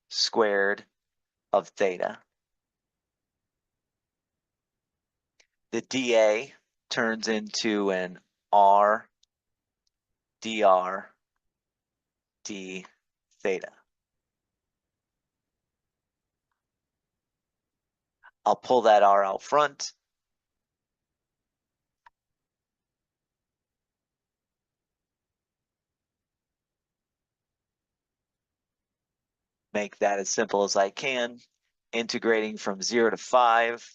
Speaker 1: squared of theta. The dA turns into an r dr d theta. I'll pull that r out front. Make that as simple as I can, integrating from 0 to 5,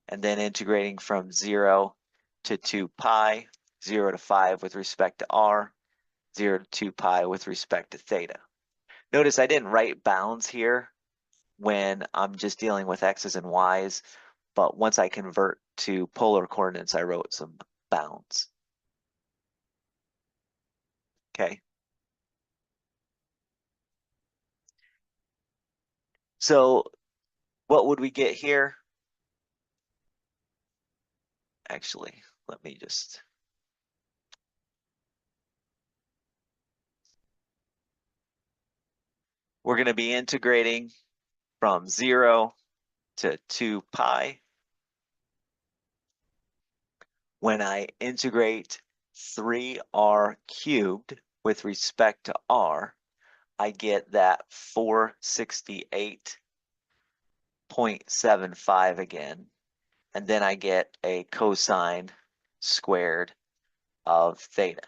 Speaker 1: and then integrating from 0 to 2 pi, 0 to 5 with respect to r, 0 to 2 pi with respect to theta. Notice I didn't write bounds here when I'm just dealing with x's and y's, but once I convert to polar coordinates, I wrote some bounds. Okay. So what would we get here? Actually, let me just, we're going to be integrating from 0 to 2 pi. When I integrate 3r cubed with respect to r, I get that 468.75 again. And then I get a cosine squared of theta.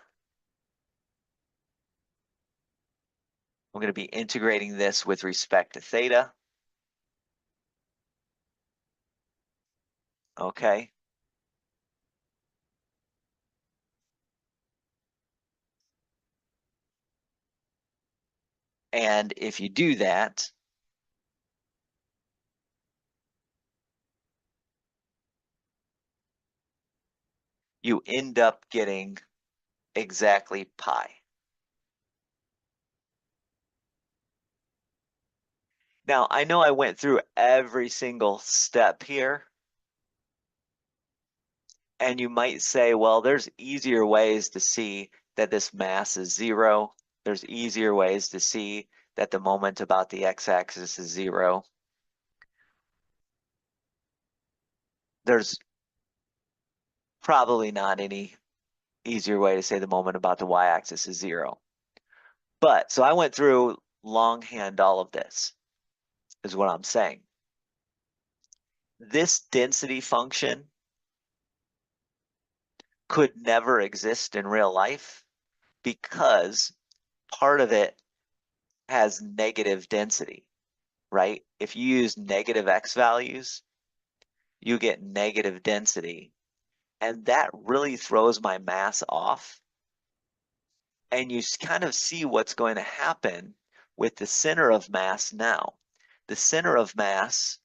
Speaker 1: I'm going to be integrating this with respect to theta. Okay. And if you do that, you end up getting exactly pi. Now, I know I went through every single step here, and you might say, well, there's easier ways to see that this mass is 0. There's easier ways to see that the moment about the x-axis is 0. There's probably not any easier way to say the moment about the y-axis is 0. But, so I went through longhand all of this, is what I'm saying. This density function could never exist in real life because part of it has negative density, right? If you use negative x values, you get negative density. And that really throws my mass off. And you kind of see what's going to happen with the center of mass now. The center of mass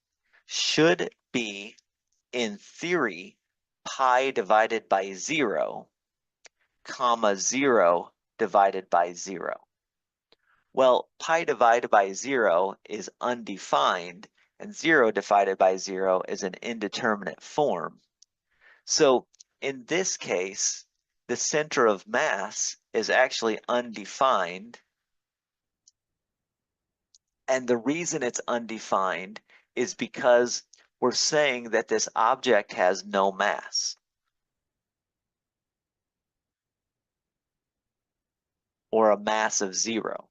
Speaker 1: should be, in theory, pi divided by 0, comma 0 divided by 0. Well, pi divided by 0 is undefined, and 0 divided by 0 is an indeterminate form. So in this case, the center of mass is actually undefined. And the reason it's undefined is because we're saying that this object has no mass, or a mass of 0.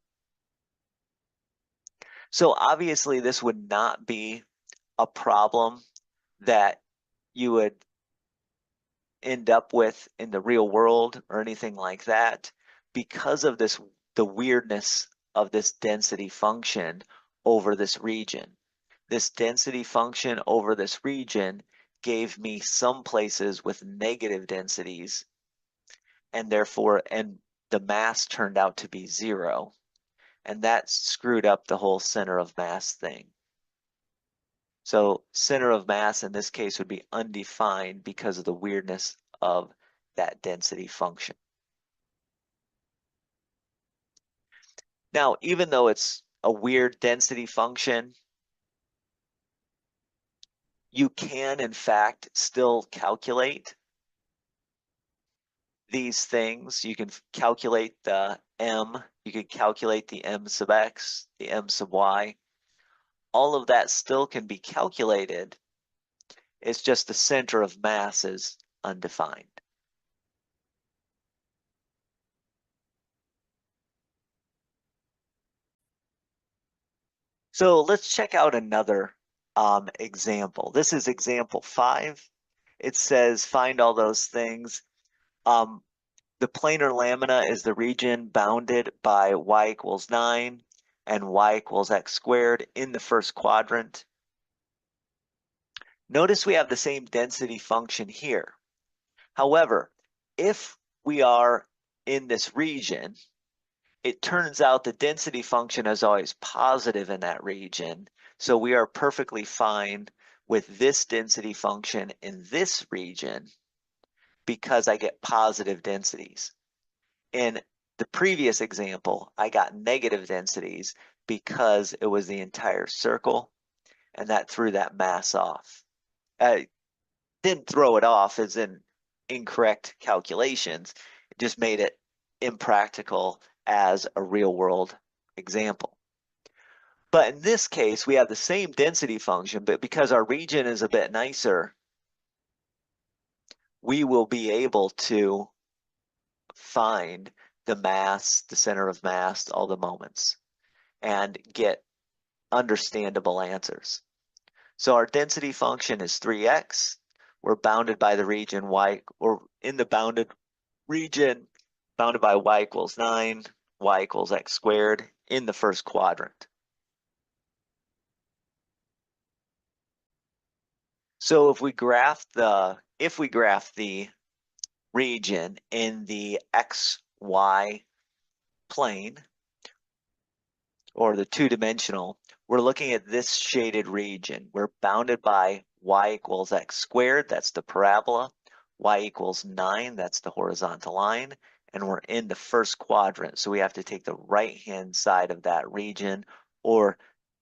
Speaker 1: So obviously this would not be a problem that you would end up with in the real world or anything like that because of the weirdness of this density function over this region. This density function over this region gave me some places with negative densities, and therefore, and the mass turned out to be 0. And that screwed up the whole center of mass thing. So center of mass in this case would be undefined because of the weirdness of that density function. Now, even though it's a weird density function, you can in fact still calculate these things. You can calculate the m, you can calculate the m sub x, the m sub y. All of that still can be calculated. It's just the center of mass is undefined. So let's check out another example. This is example 5. It says find all those things. The planar lamina is the region bounded by y equals 9 and y equals x squared in the first quadrant. Notice we have the same density function here. However, if we are in this region, it turns out the density function is always positive in that region. So we are perfectly fine with this density function in this region because I get positive densities. In the previous example, I got negative densities because it was the entire circle, and that threw that mass off. Didn't throw it off as in incorrect calculations. It just made it impractical as a real world example. But in this case, we have the same density function, but because our region is a bit nicer, we will be able to find the mass, the center of mass, all the moments, and get understandable answers. So our density function is 3x. We're bounded by the region y, or in the bounded region, bounded by y equals 9, y equals x squared in the first quadrant. So if we graph the region in the xy plane, or the two-dimensional, we're looking at this shaded region. We're bounded by y equals x squared, that's the parabola, y equals 9, that's the horizontal line, and we're in the first quadrant, so we have to take the right-hand side of that region, or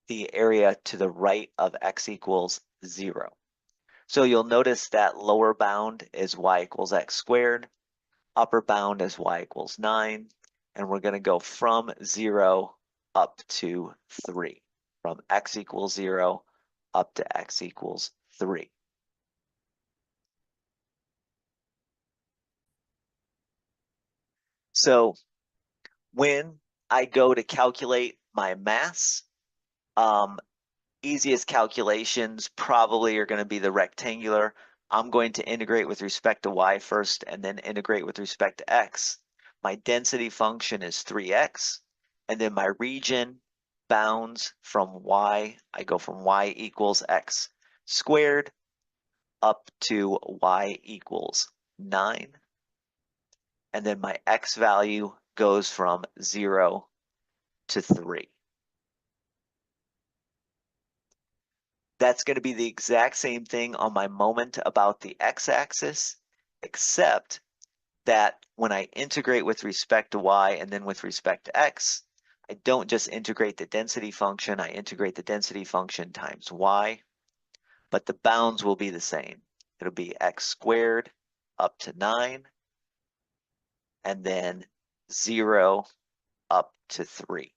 Speaker 1: the area to the right of x equals 0. So you'll notice that lower bound is y equals x squared, upper bound is y equals 9, and we're going to go from 0 up to 3, from x equals 0 up to x equals 3. So when I go to calculate my mass, easiest calculations probably are going to be the rectangular. I'm going to integrate with respect to y first and then integrate with respect to x. My density function is 3x, and then my region bounds from y. I go from y equals x squared up to y equals 9. And then my x value goes from 0 to 3. That's going to be the exact same thing on my moment about the x-axis, except that when I integrate with respect to y and then with respect to x, I don't just integrate the density function, I integrate the density function times y, but the bounds will be the same. It'll be x squared up to 9, and then 0 up to 3.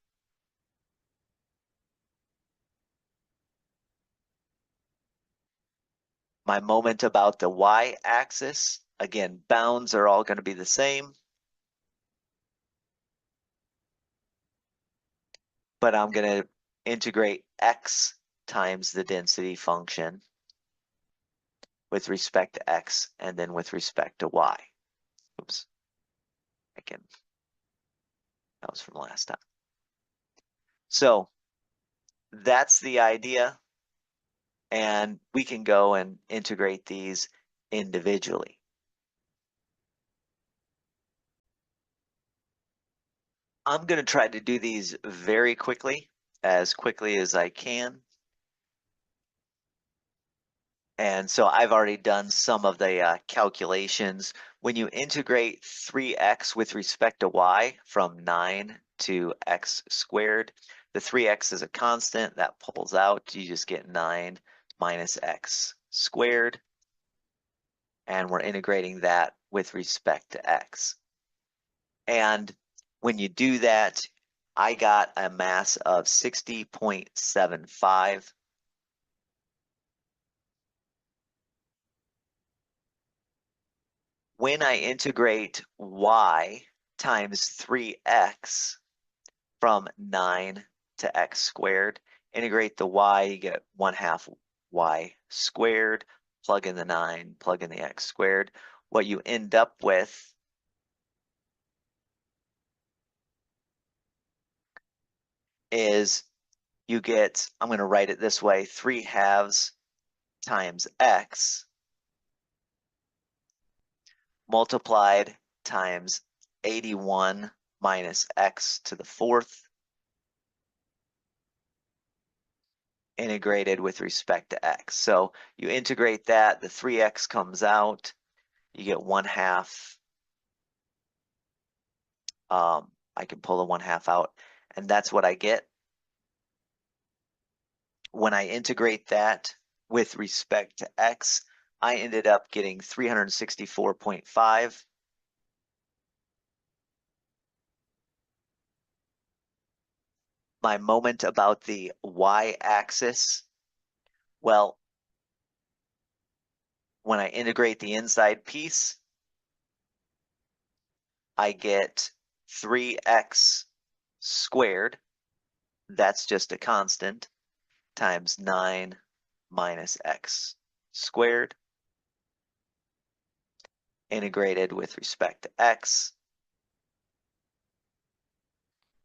Speaker 1: My moment about the y-axis, again, bounds are all going to be the same, but I'm going to integrate x times the density function. with respect to x and then with respect to y. Oops. Again, that was from last time. So that's the idea. And we can go and integrate these individually. I'm going to try to do these very quickly as I can. And so I've already done some of the calculations. When you integrate 3x with respect to y from 9 to x squared, the 3x is a constant that pulls out. You just get 9 minus x squared. And we're integrating that with respect to x. And when you do that, I got a mass of 60.75. When I integrate y times 3x from 9 to x squared, integrate the y, you get 1/2 y squared, plug in the 9, plug in the x squared. What you end up with is you get, I'm going to write it this way, 3/2 times x multiplied times 81 minus x to the 4th integrated with respect to x. So you integrate that, the 3x comes out, you get 1/2. I can pull the 1/2 out, and that's what I get. When I integrate that with respect to x, I ended up getting 364.5. My moment about the y-axis, well, when I integrate the inside piece, I get 3x squared, that's just a constant, times 9 minus x squared, integrated with respect to x,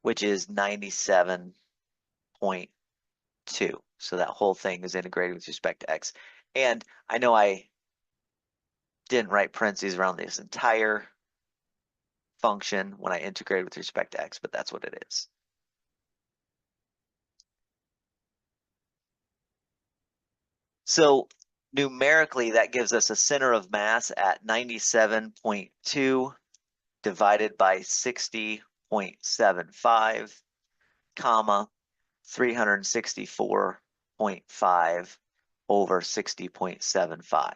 Speaker 1: which is 97.2. So that whole thing is integrated with respect to x. And I know I didn't write parentheses around this entire function when I integrated with respect to x, but that's what it is. So numerically, that gives us a center of mass at 97.2 divided by 60.75, comma, 364.5 over 60.75.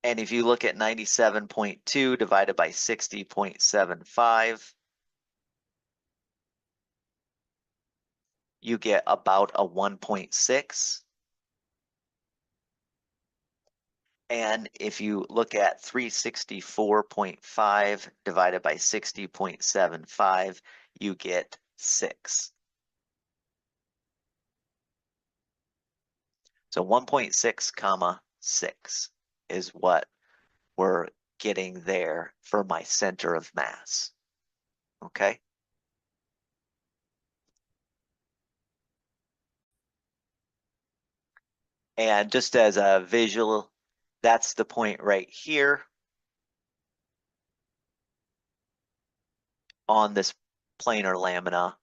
Speaker 1: And if you look at 97.2 divided by 60.75, you get about a 1.6. And if you look at 364.5 divided by 60.75, you get 6. So 1.6 comma 6 is what we're getting there for my center of mass. Okay? And just as a visual, that's the point right here on this planar lamina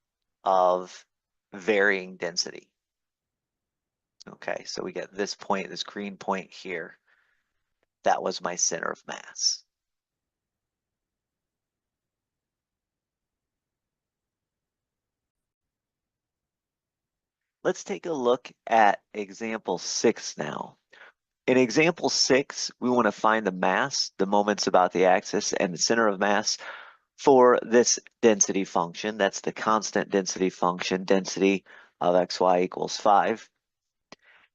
Speaker 1: of varying density. Okay, so we get this point, this green point here. That was my center of mass. Let's take a look at example 6 now. In example 6, we want to find the mass, the moments about the axis, and the center of mass for this density function. That's the constant density function, density of xy equals 5.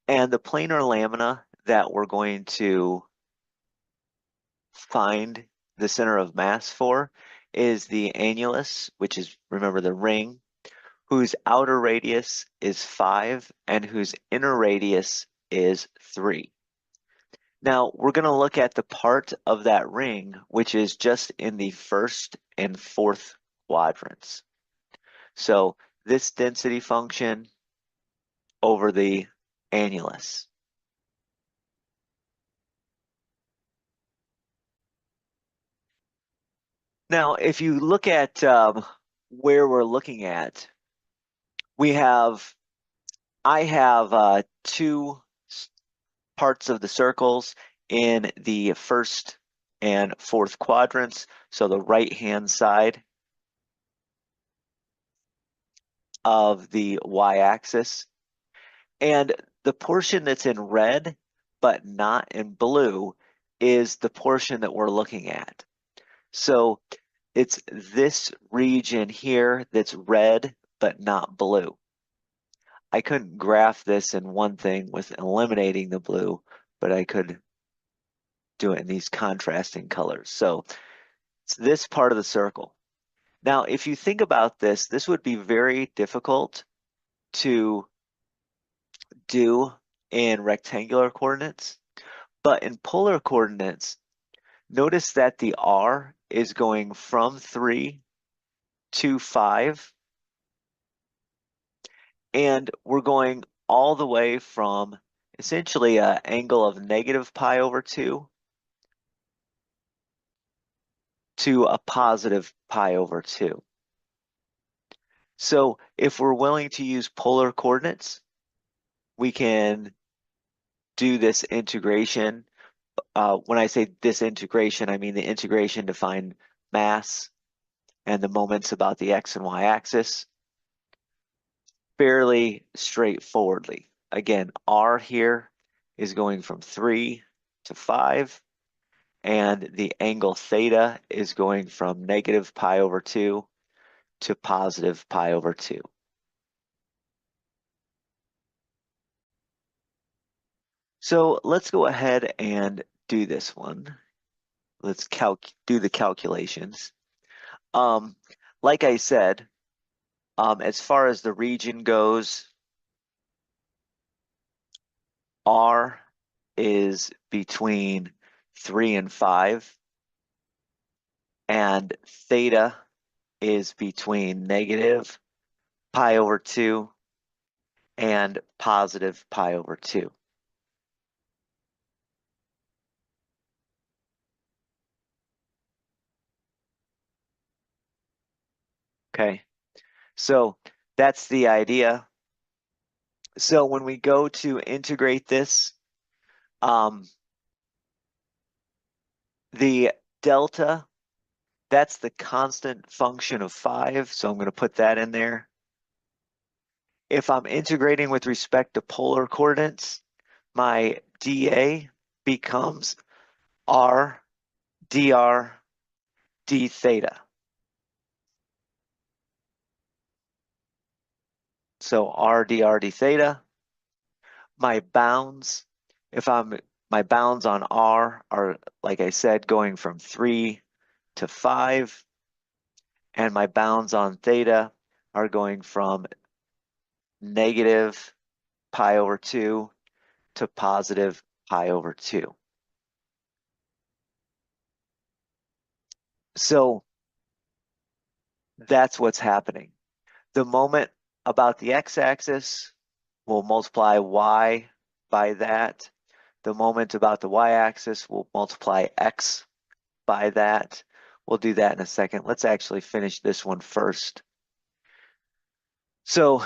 Speaker 1: And the planar lamina that we're going to find the center of mass for is the annulus, which is, remember, the ring, whose outer radius is 5 and whose inner radius is 3. Now, we're going to look at the part of that ring which is just in the first and fourth quadrants. So this density function over the annulus. Now, if you look at where we're looking at, I have two parts of the circles in the first and fourth quadrants, so the right-hand side of the y-axis. And the portion that's in red but not in blue is the portion that we're looking at. So it's this region here that's red but not blue. I couldn't graph this in one thing with eliminating the blue, but I could do it in these contrasting colors. So it's this part of the circle. Now, if you think about this, this would be very difficult to do in rectangular coordinates, but in polar coordinates, notice that the R is going from 3 to 5, and we're going all the way from essentially an angle of negative pi over 2 to a positive pi over 2. So if we're willing to use polar coordinates, we can do this integration. When I say this integration, I mean the integration to find mass and the moments about the x and y axis fairly straightforwardly. Again, R here is going from 3 to 5, and the angle theta is going from negative pi over 2 to positive pi over 2. So let's go ahead and do this one. Let's do the calculations. Like I said, as far as the region goes, R is between 3 and 5, and theta is between negative pi over 2 and positive pi over 2. Okay, so that's the idea. So when we go to integrate this, the delta, that's the constant function of 5, so I'm going to put that in there. If I'm integrating with respect to polar coordinates, my dA becomes r dr d theta. So r dr d theta. My bounds, my bounds on r are, like I said, going from 3 to 5, and my bounds on theta are going from negative pi over 2 to positive pi over 2. So that's what's happening. The moment about the x-axis, we'll multiply y by that. The moment about the y-axis, we'll multiply x by that. We'll do that in a second. Let's actually finish this one first. So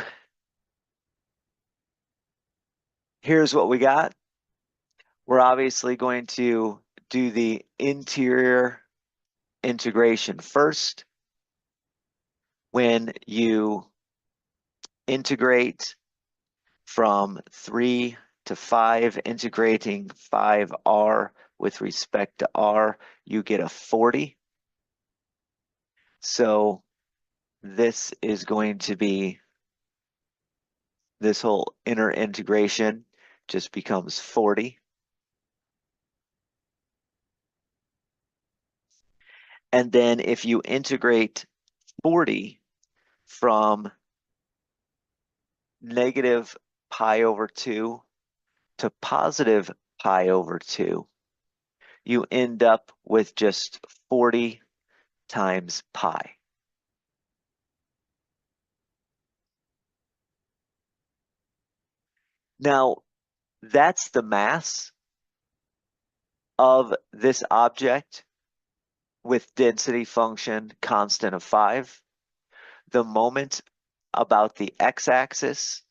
Speaker 1: here's what we got. We're obviously going to do the interior integration first. When you integrate from 3 to 5, integrating 5r with respect to r, you get a 40. So this is going to be, this whole inner integration just becomes 40. And then if you integrate 40 from negative pi over 2 to positive pi over 2, you end up with just 40 times pi. Now, that's the mass of this object with density function constant of 5. The moment about the x-axis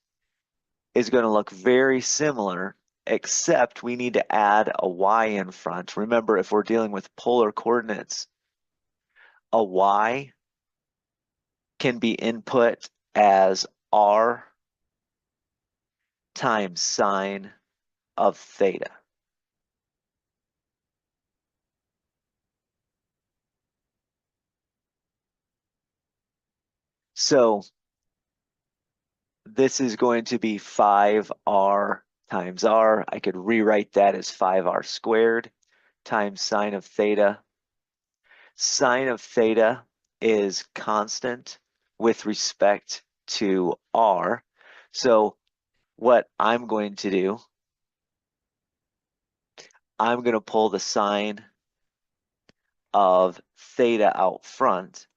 Speaker 1: is going to look very similar, except we need to add a y in front. Remember, if we're dealing with polar coordinates, a y can be input as r times sine of theta. So this is going to be 5r times r. I could rewrite that as 5r squared times sine of theta. Sine of theta is constant with respect to r. So what I'm going to do, I'm going to pull the sine of theta out front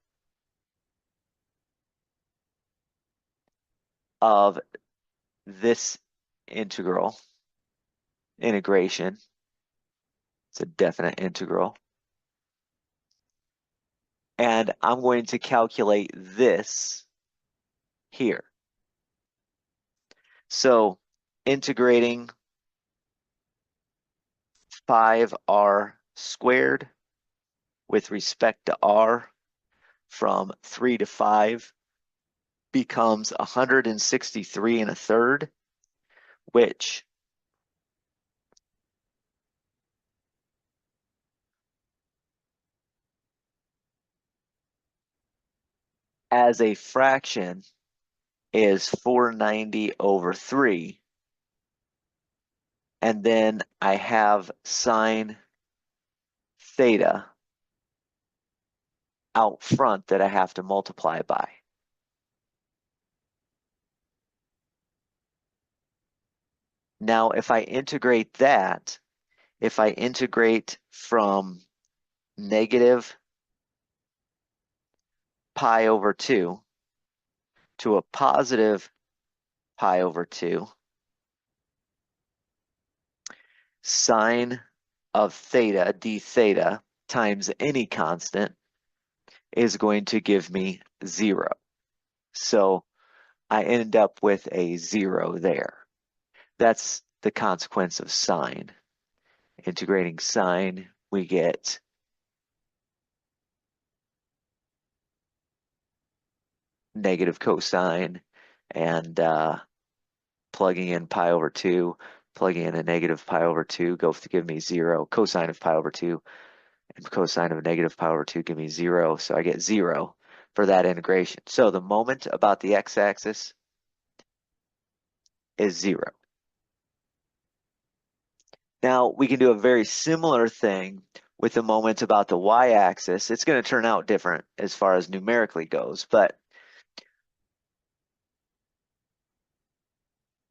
Speaker 1: of this integration. It's a definite integral. And I'm going to calculate this here. So integrating 5r squared with respect to r from 3 to 5 becomes 163 and a third, which as a fraction is 490 over 3. And then I have sine theta out front that I have to multiply by. Now, if I integrate that, if I integrate from negative pi over 2 to a positive pi over 2, sine of theta, d theta, times any constant is going to give me 0. So I end up with a 0 there. That's the consequence of sine. Integrating sine, we get negative cosine, and plugging in pi over 2, plugging in a negative pi over 2, go to give me 0. Cosine of pi over 2 and cosine of negative pi over 2 give me 0. So I get 0 for that integration. So the moment about the x-axis is 0. Now we can do a very similar thing with the moment about the y-axis. It's going to turn out different as far as numerically goes, but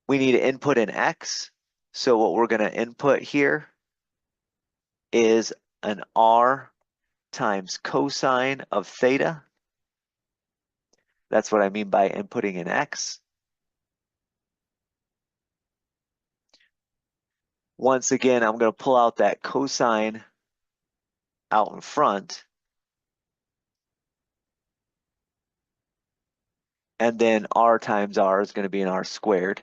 Speaker 1: we need to input in x. So what we're going to input here is an r times cosine of theta. That's what I mean by inputting in x. Once again, I'm going to pull out that cosine out in front. And then r times r is going to be an r squared.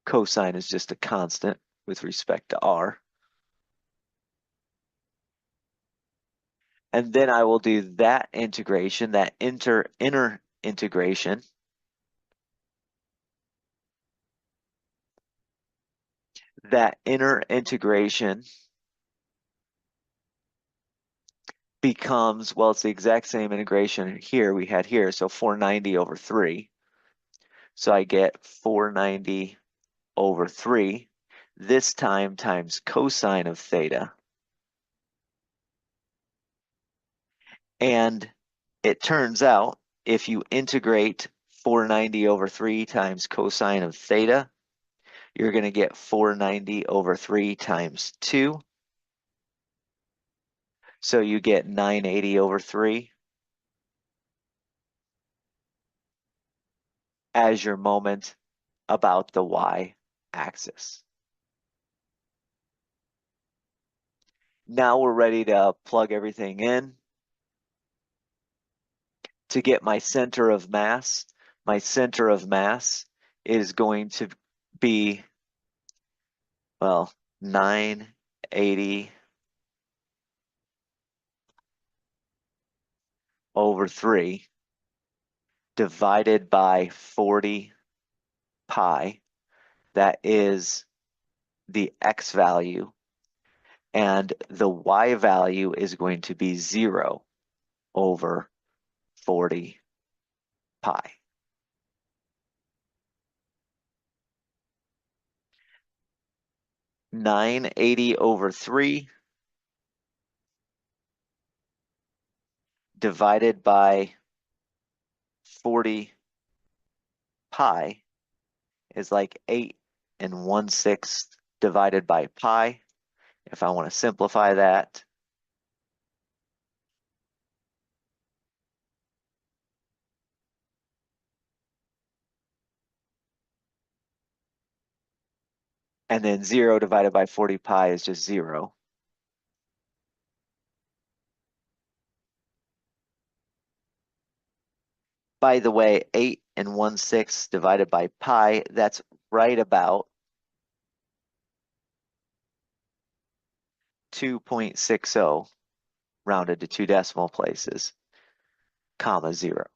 Speaker 1: Cosine is just a constant with respect to r. And then I will do that integration, that inner integration. That inner integration becomes, well, it's the exact same integration here we had here, so 490 over 3. So I get 490 over 3, this time times cosine of theta. And it turns out if you integrate 490 over 3 times cosine of theta, you're going to get 490 over 3 times 2. So you get 980 over 3 as your moment about the y-axis. Now we're ready to plug everything in. To get my center of mass is going to be, well, 980 over 3 divided by 40 pi. That is the x value. And the y value is going to be 0 over 40 pi. (980 over 3 divided by 40 pi is like 8 and 1/6 divided by pi, if I want to simplify that. And then 0 divided by 40 pi is just 0. By the way, 8 and 1/6 divided by pi, that's right about 2.60 rounded to 2 decimal places, comma 0.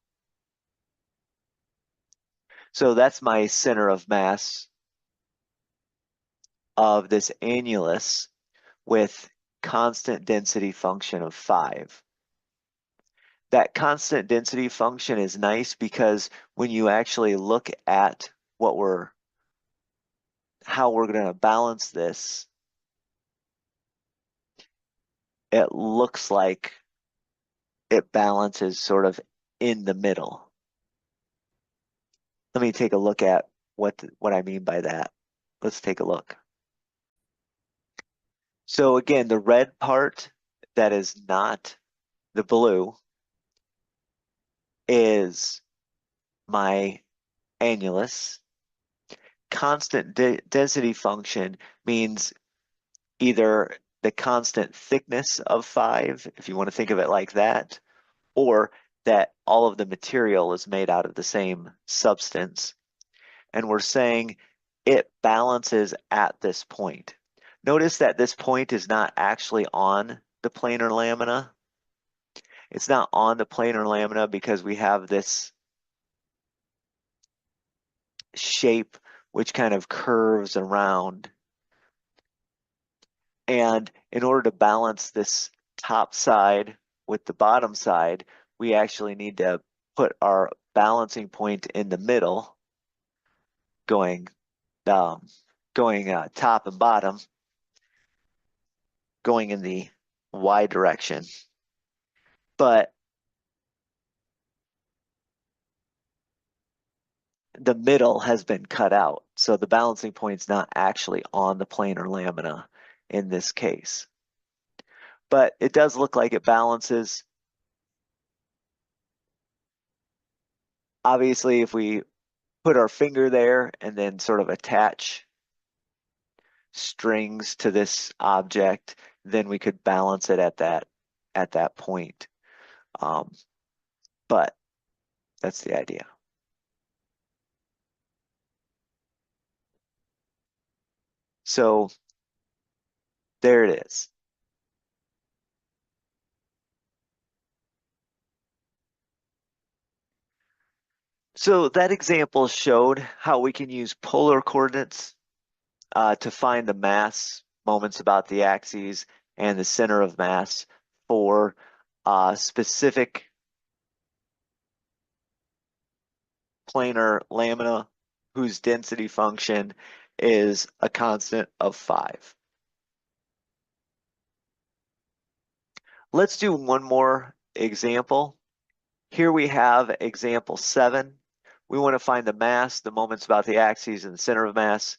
Speaker 1: So that's my center of mass of this annulus with constant density function of 5. That constant density function is nice because when you actually look at how we're going to balance this, it looks like it balances sort of in the middle. Let me take a look at what I mean by that. Let's take a look. So again, the red part that is not the blue is my annulus. Constant density function means either the constant thickness of 5, if you want to think of it like that, or that all of the material is made out of the same substance. And we're saying it balances at this point. Notice that this point is not actually on the planar lamina. It's not on the planar lamina because we have this shape which kind of curves around. And in order to balance this top side with the bottom side, we actually need to put our balancing point in the middle, going top and bottom, going in the y direction. But the middle has been cut out, so the balancing point's not actually on the planar lamina in this case. But it does look like it balances. Obviously, if we put our finger there and then sort of attach strings to this object, then we could balance it at that point. But that's the idea. So there it is. So that example showed how we can use polar coordinates to find the mass moments about the axes and the center of mass for specific planar lamina whose density function is a constant of 5. Let's do one more example. Here we have example 7. We want to find the mass, the moments about the axes, and the center of mass.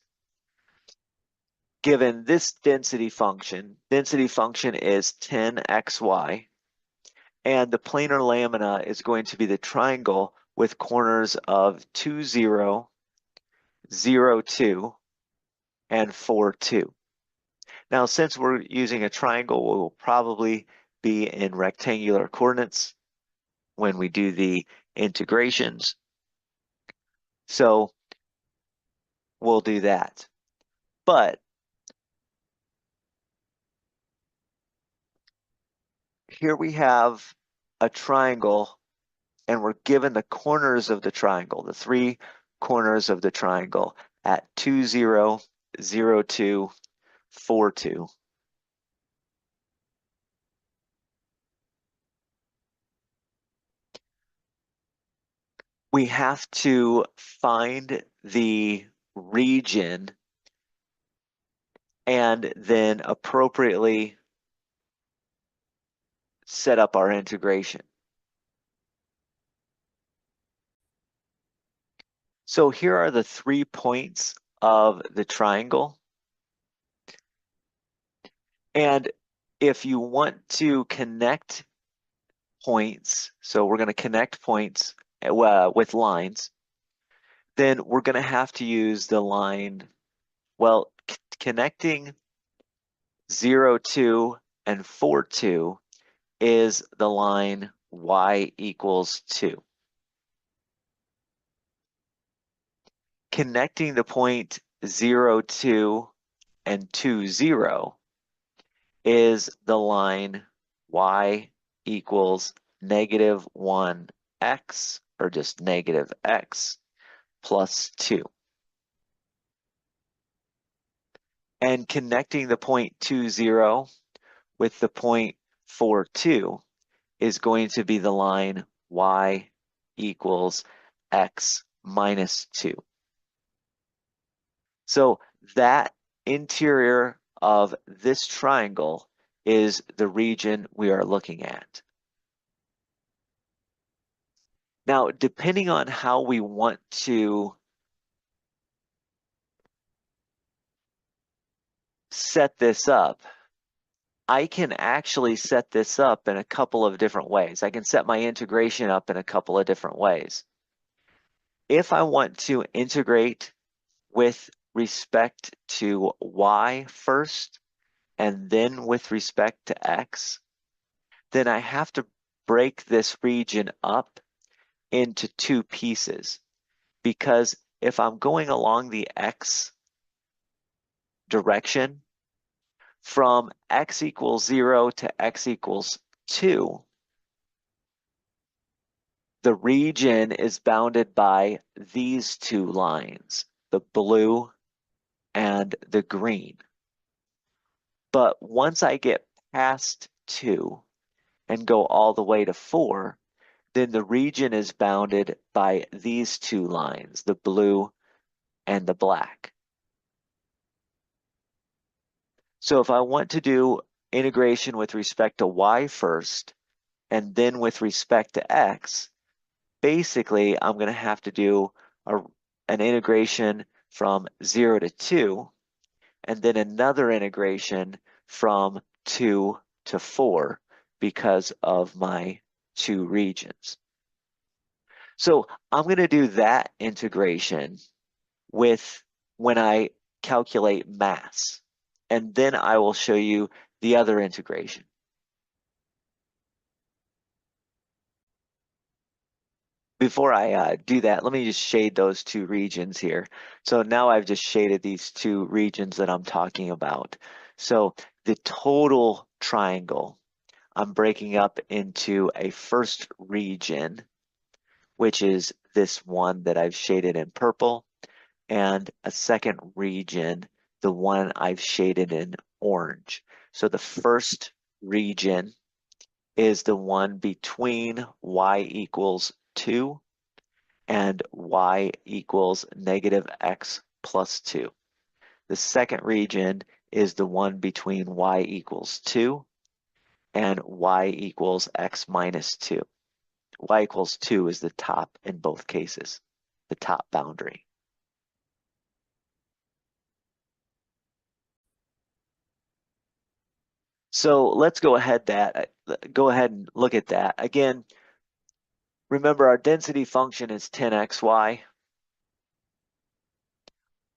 Speaker 1: Given this density function is 10xy, and the planar lamina is going to be the triangle with corners of 2, 0, 0, 2, and 4, 2. Now, since we're using a triangle, we will probably be in rectangular coordinates when we do the integrations. So we'll do that. But here we have a triangle, and we're given the corners of the triangle, the 3 corners of the triangle at 2, 0, 0, 2, 4, 2. We have to find the region and then appropriately set up our integration. So here are the 3 points of the triangle. And if you want to connect points, so we're going to connect points with lines, then we're going to have to use the line, well, connecting 0, 2 and 4, 2 is the line y equals 2. Connecting the point 0, 2 and 2, 0 is the line y equals negative 1x, or just negative x, plus 2. And connecting the point 2, 0 with the point 4, 2 is going to be the line y equals x minus 2. So that interior of this triangle is the region we are looking at. Now, depending on how we want to set this up, I can actually set this up in a couple of different ways. I can set my integration up in a couple of different ways. If I want to integrate with respect to y first, and then with respect to x, then I have to break this region up into 2 pieces. Because if I'm going along the x direction, from x equals 0 to x equals 2, the region is bounded by these 2 lines, the blue and the green. But once I get past 2 and go all the way to 4, then the region is bounded by these 2 lines, the blue and the black. So if I want to do integration with respect to y first, and then with respect to x, basically I'm going to have to do an integration from 0 to 2, and then another integration from 2 to 4 because of my 2 regions. So I'm going to do that integration with when I calculate mass, and then I will show you the other integration. Before I do that, let me just shade those 2 regions here. So now I've just shaded these 2 regions that I'm talking about. So the total triangle, I'm breaking up into a first region, which is this one that I've shaded in purple, and a second region, the one I've shaded in orange. So the first region is the one between y equals 2 and y equals negative x plus 2. The second region is the one between y equals 2 and y equals x minus 2. y equals 2 is the top in both cases, the top boundary. So let's go ahead and look at that. Again, remember our density function is 10xy.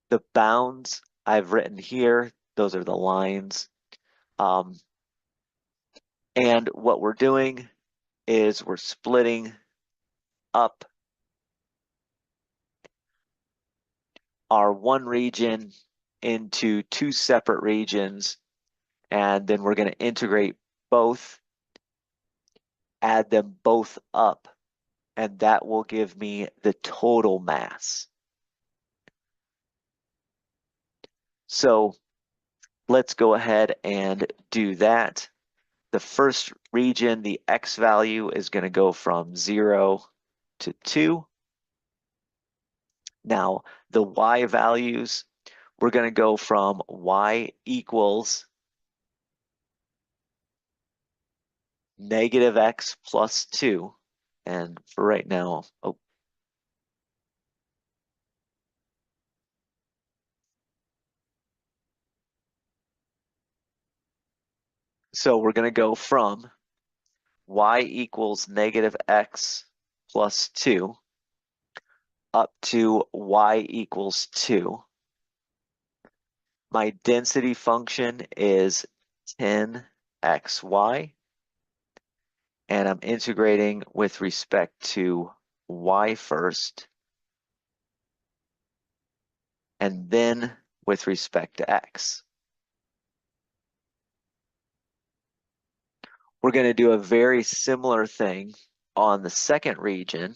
Speaker 1: The bounds I've written here, those are the lines. And what we're doing is we're splitting up our one region into two separate regions, and then we're going to integrate both, add them both up, and that will give me the total mass. So let's go ahead and do that. The first region, the x value is going to go from 0 to 2. Now, the y values, we're going to go from y equals negative x plus 2. And for right now, so we're going to go from y equals negative x plus 2 up to y equals 2. My density function is 10xy, and I'm integrating with respect to y first, and then with respect to x. We're going to do a very similar thing on the second region.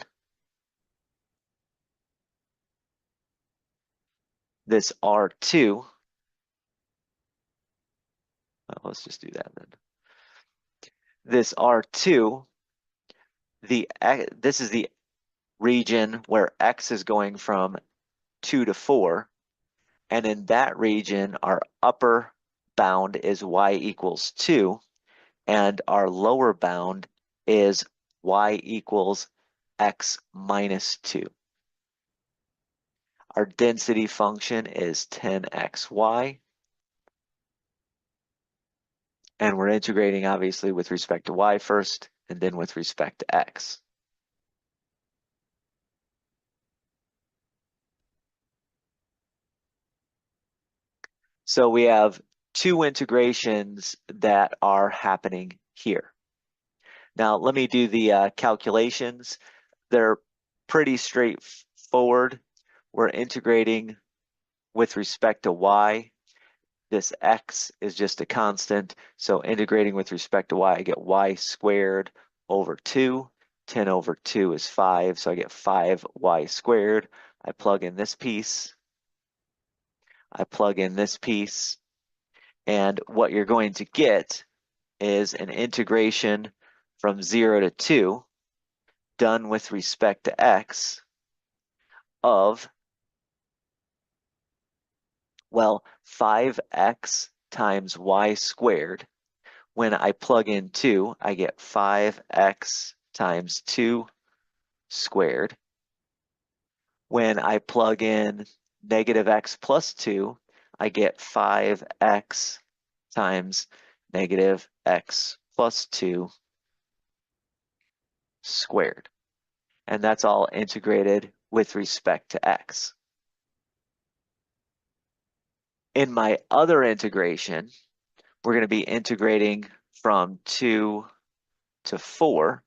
Speaker 1: This R2, let's just do that then. This R2, this is the region where x is going from 2 to 4, and in that region, our upper bound is y equals 2, and our lower bound is y equals x minus 2. Our density function is 10xy, and we're integrating obviously with respect to y first, and then with respect to x. So we have two integrations that are happening here. Now let me do the calculations. They're pretty straightforward. We're integrating with respect to y. This x is just a constant, so integrating with respect to y, I get y squared over 2. 10 over 2 is 5, so I get 5y squared. I plug in this piece. I plug in this piece. And what you're going to get is an integration from 0 to 2 done with respect to x of, well, 5x times y squared. When I plug in 2, I get 5x times 2 squared. When I plug in negative x plus 2, I get 5x times negative x plus 2 squared. And that's all integrated with respect to x. In my other integration, we're going to be integrating from 2 to 4.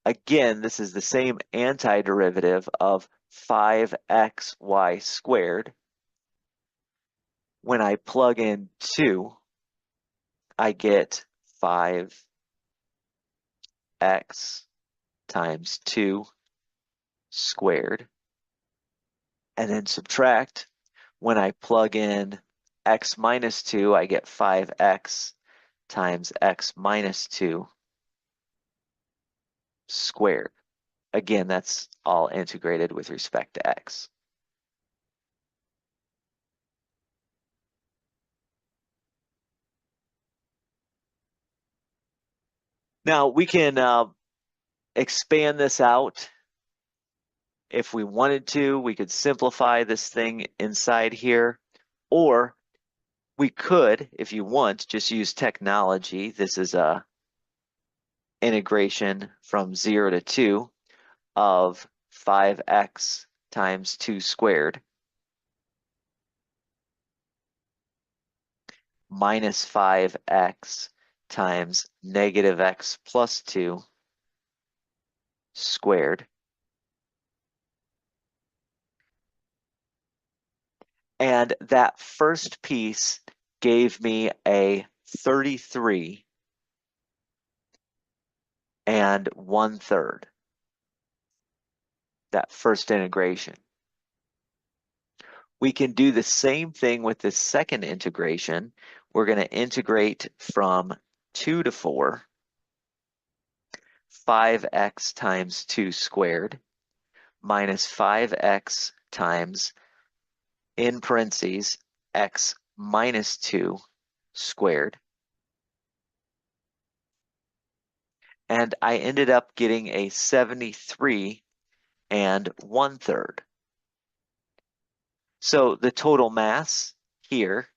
Speaker 1: Again, this is the same antiderivative of 5xy squared. When I plug in 2, I get 5x times 2 squared. And then subtract. When I plug in x minus 2, I get 5x times x minus 2 squared. Again, that's all integrated with respect to x. Now we can expand this out. If we wanted to, we could simplify this thing inside here, or we could, if you want, just use technology. This is a integration from 0 to 2 of 5x times 2 squared minus 5x times negative x plus 2 squared. And that first piece gave me a 33 and 1/3. That first integration. We can do the same thing with the second integration. We're going to integrate from 2 to 4, 5x times 2 squared minus 5x times, in parentheses, x minus 2 squared. And I ended up getting a 73 and 1/3. So the total mass here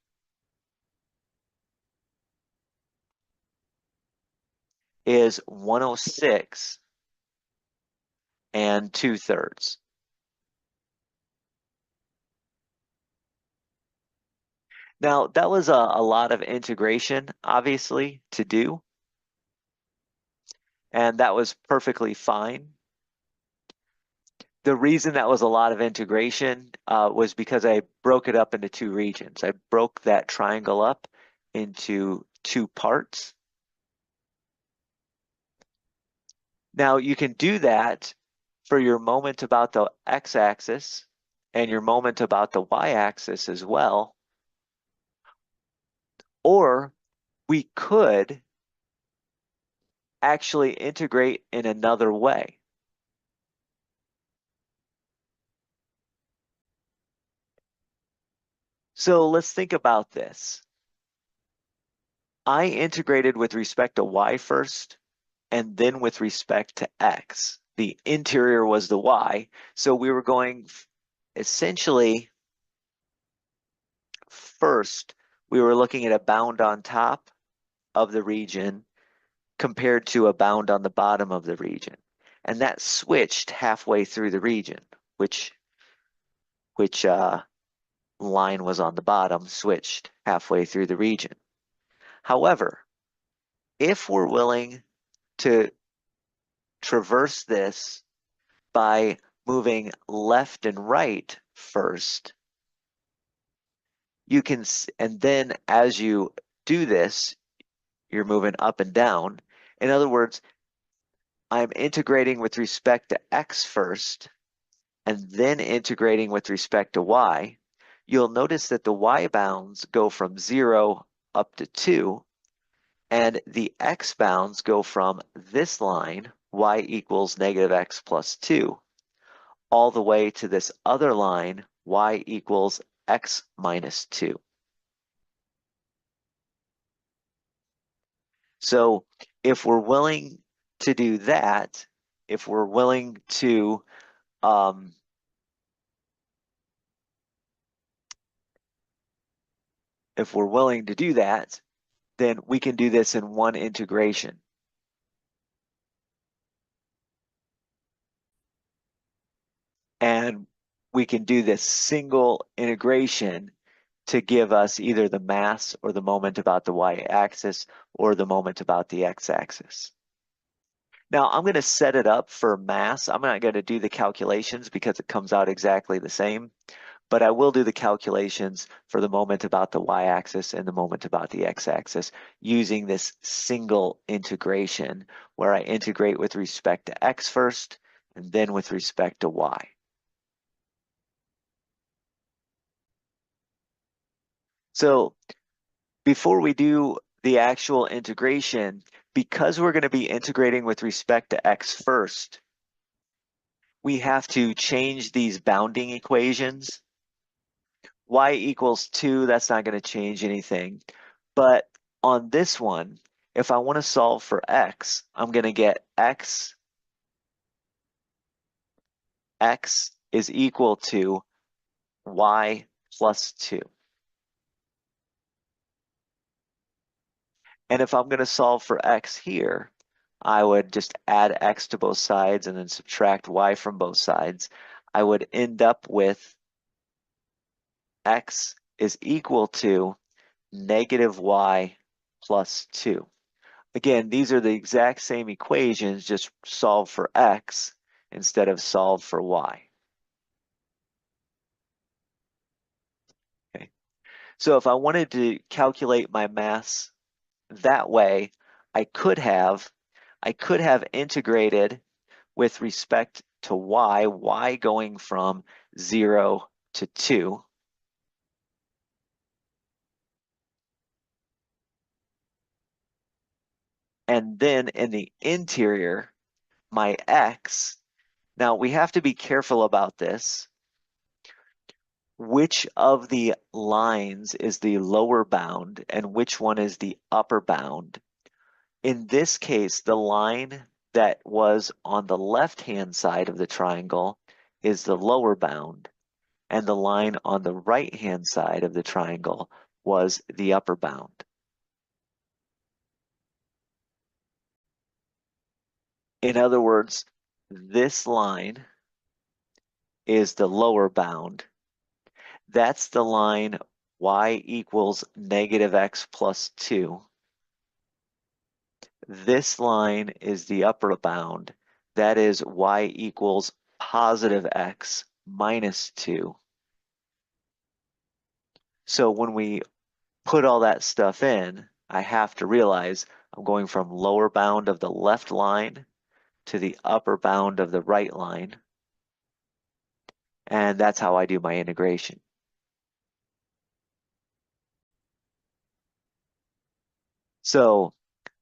Speaker 1: is 106 and 2/3. Now, that was a lot of integration, obviously, to do, and that was perfectly fine. The reason that was a lot of integration was because I broke it up into two regions. I broke that triangle up into two parts. Now, you can do that for your moment about the x-axis and your moment about the y-axis as well. Or we could actually integrate in another way. So let's think about this. I integrated with respect to y first, and then with respect to x. The interior was the y, so we were going essentially first, we were looking at a bound on top of the region compared to a bound on the bottom of the region. And that switched halfway through the region, which line was on the bottom switched halfway through the region. However, if we're willing to traverse this by moving left and right first, you can, and then as you do this, you're moving up and down. In other words, I'm integrating with respect to x first, and then integrating with respect to y. You'll notice that the y bounds go from 0 up to 2, and the x bounds go from this line, y equals negative x plus 2, all the way to this other line, y equals x minus 2. So if we're willing to do that, if we're willing to do that, then we can do this in one integration. And we can do this single integration to give us either the mass or the moment about the y-axis or the moment about the x-axis. Now I'm going to set it up for mass. I'm not going to do the calculations because it comes out exactly the same, but I will do the calculations for the moment about the y-axis and the moment about the x-axis using this single integration where I integrate with respect to x first and then with respect to y. So before we do the actual integration, because we're going to be integrating with respect to x first, we have to change these bounding equations. Y equals 2, that's not going to change anything. But on this one, if I want to solve for x, I'm going to get x x is equal to y plus 2. And if I'm going to solve for x here, I would just add x to both sides and then subtract y from both sides. I would end up with x is equal to negative y plus 2. Again, these are the exact same equations, just solve for x instead of solve for y. Okay. So if I wanted to calculate my mass that way, I could have integrated with respect to y going from 0 to 2. And then in the interior, my x, now we have to be careful about this. Which of the lines is the lower bound and which one is the upper bound? In this case, the line that was on the left-hand side of the triangle is the lower bound, and the line on the right-hand side of the triangle was the upper bound. In other words, this line is the lower bound. That's the line y equals negative x plus 2. This line is the upper bound. That is y equals positive x minus 2. So when we put all that stuff in, I have to realize I'm going from lower bound of the left line to the upper bound of the right line. And that's how I do my integration. So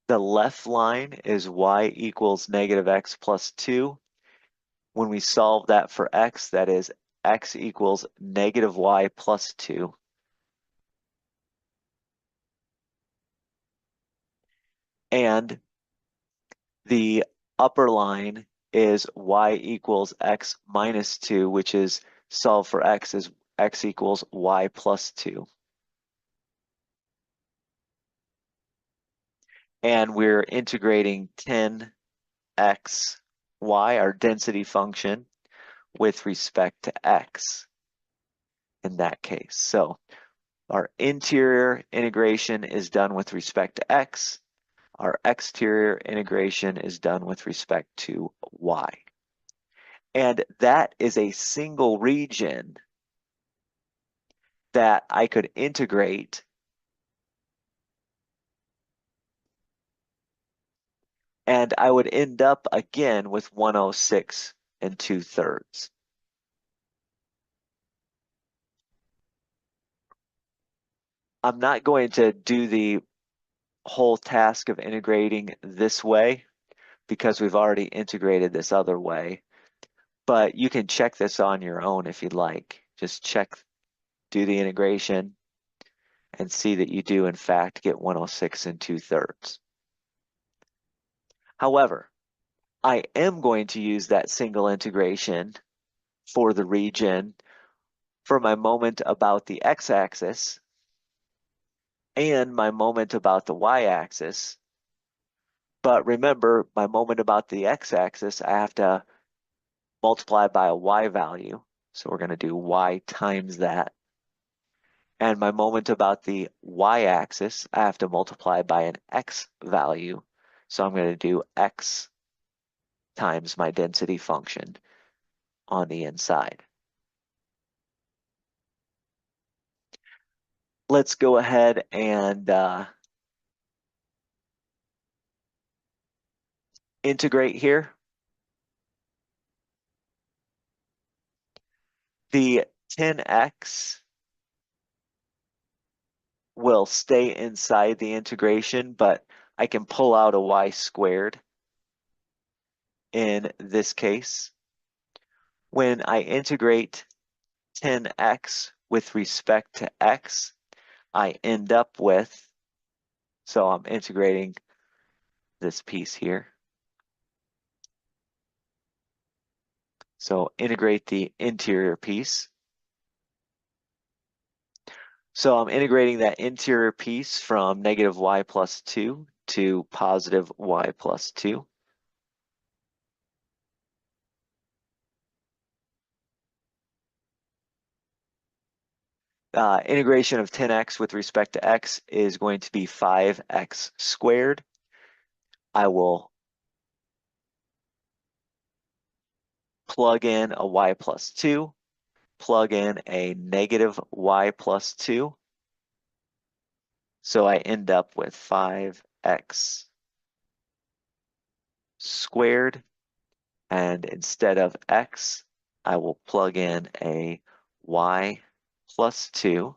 Speaker 1: the left line is y equals negative x plus 2. When we solve that for x, that is x equals negative y plus 2. And the upper line is y equals x minus 2, which is solve for x is x equals y plus 2. And we're integrating 10x y, our density function, with respect to x in that case. So our interior integration is done with respect to x. Our exterior integration is done with respect to y. And that is a single region that I could integrate and I would end up again with 106 and 2/3. I'm not going to do the whole task of integrating this way because we've already integrated this other way, but you can check this on your own if you'd like. Just check, do the integration, and see that you do in fact get 106 and 2/3. However, I am going to use that single integration for the region for my moment about the x-axis and my moment about the y-axis. But remember, my moment about the x-axis, I have to multiply by a y value. So we're going to do y times that. And my moment about the y-axis, I have to multiply by an x value. So I'm going to do x times my density function on the inside. Let's go ahead and integrate here. The 10x will stay inside the integration, but I can pull out a y squared in this case. When I integrate 10x with respect to x, I end up with, so I'm integrating this piece here. So integrate the interior piece. So I'm integrating that interior piece from negative y plus 2 to positive y plus 2. Integration of 10x with respect to x is going to be 5x squared. I will plug in a y plus 2, plug in a negative y plus 2. So I end up with 5x squared. And instead of x, I will plug in a y plus 2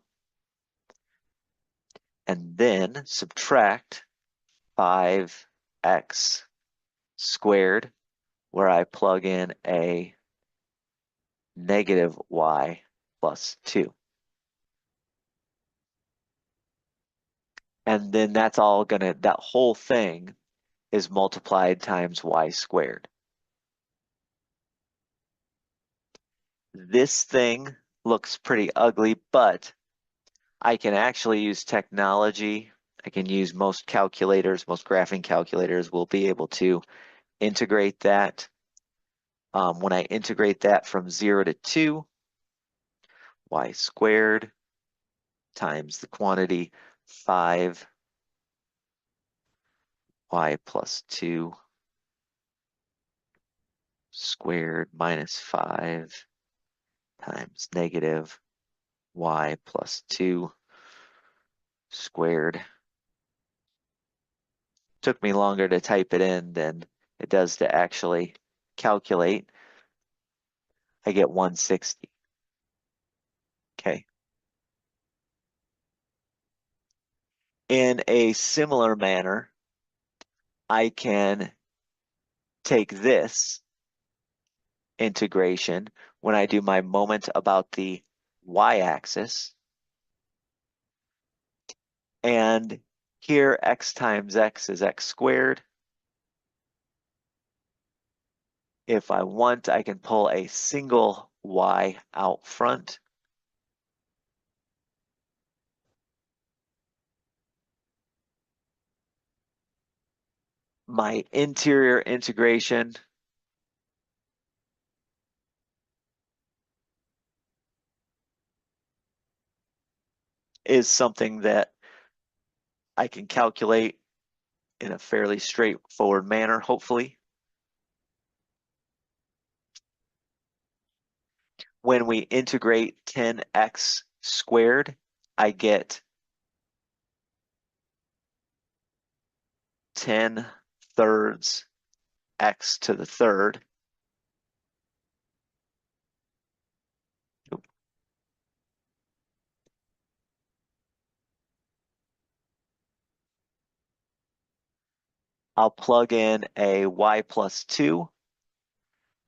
Speaker 1: and then subtract 5x squared, where I plug in a negative y plus 2. And then that's all gonna, that whole thing is multiplied times y squared. This thing looks pretty ugly, but I can actually use technology. I can use most calculators, most graphing calculators will be able to integrate that. When I integrate that from 0 to 2, y squared times the quantity 5y plus 2 squared minus 5 times negative y plus 2 squared. Took me longer to type it in than it does to actually calculate. I get 160. Okay. In a similar manner, I can take this integration when I do my moment about the y-axis. And here x times x is x squared. If I want, I can pull a single y out front. My interior integration is something that I can calculate in a fairly straightforward manner, hopefully. When we integrate 10x squared, I get 10 thirds x to the third. I'll plug in a y plus 2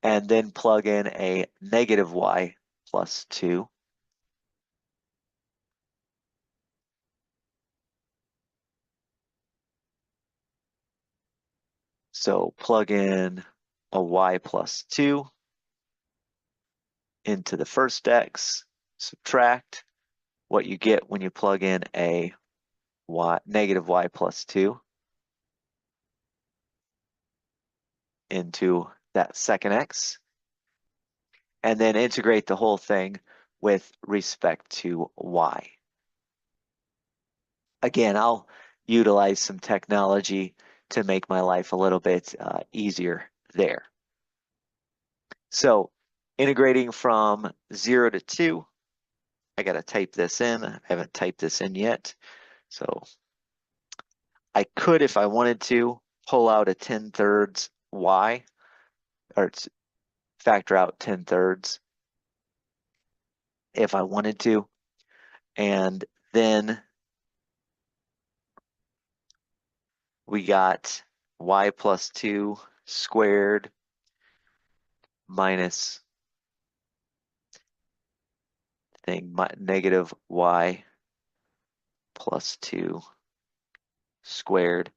Speaker 1: and then plug in a negative y plus 2. So plug in a y plus 2 into the first x, subtract what you get when you plug in a negative y plus 2 into that second x, and then integrate the whole thing with respect to y. Again, I'll utilize some technology to make my life a little bit easier there. So integrating from 0 to 2, I got to type this in. I haven't typed this in yet. So I could, if I wanted to, pull out a 10 thirds y, or factor out 10 thirds if I wanted to. And then we got y plus 2 squared minus negative y plus 2 squared.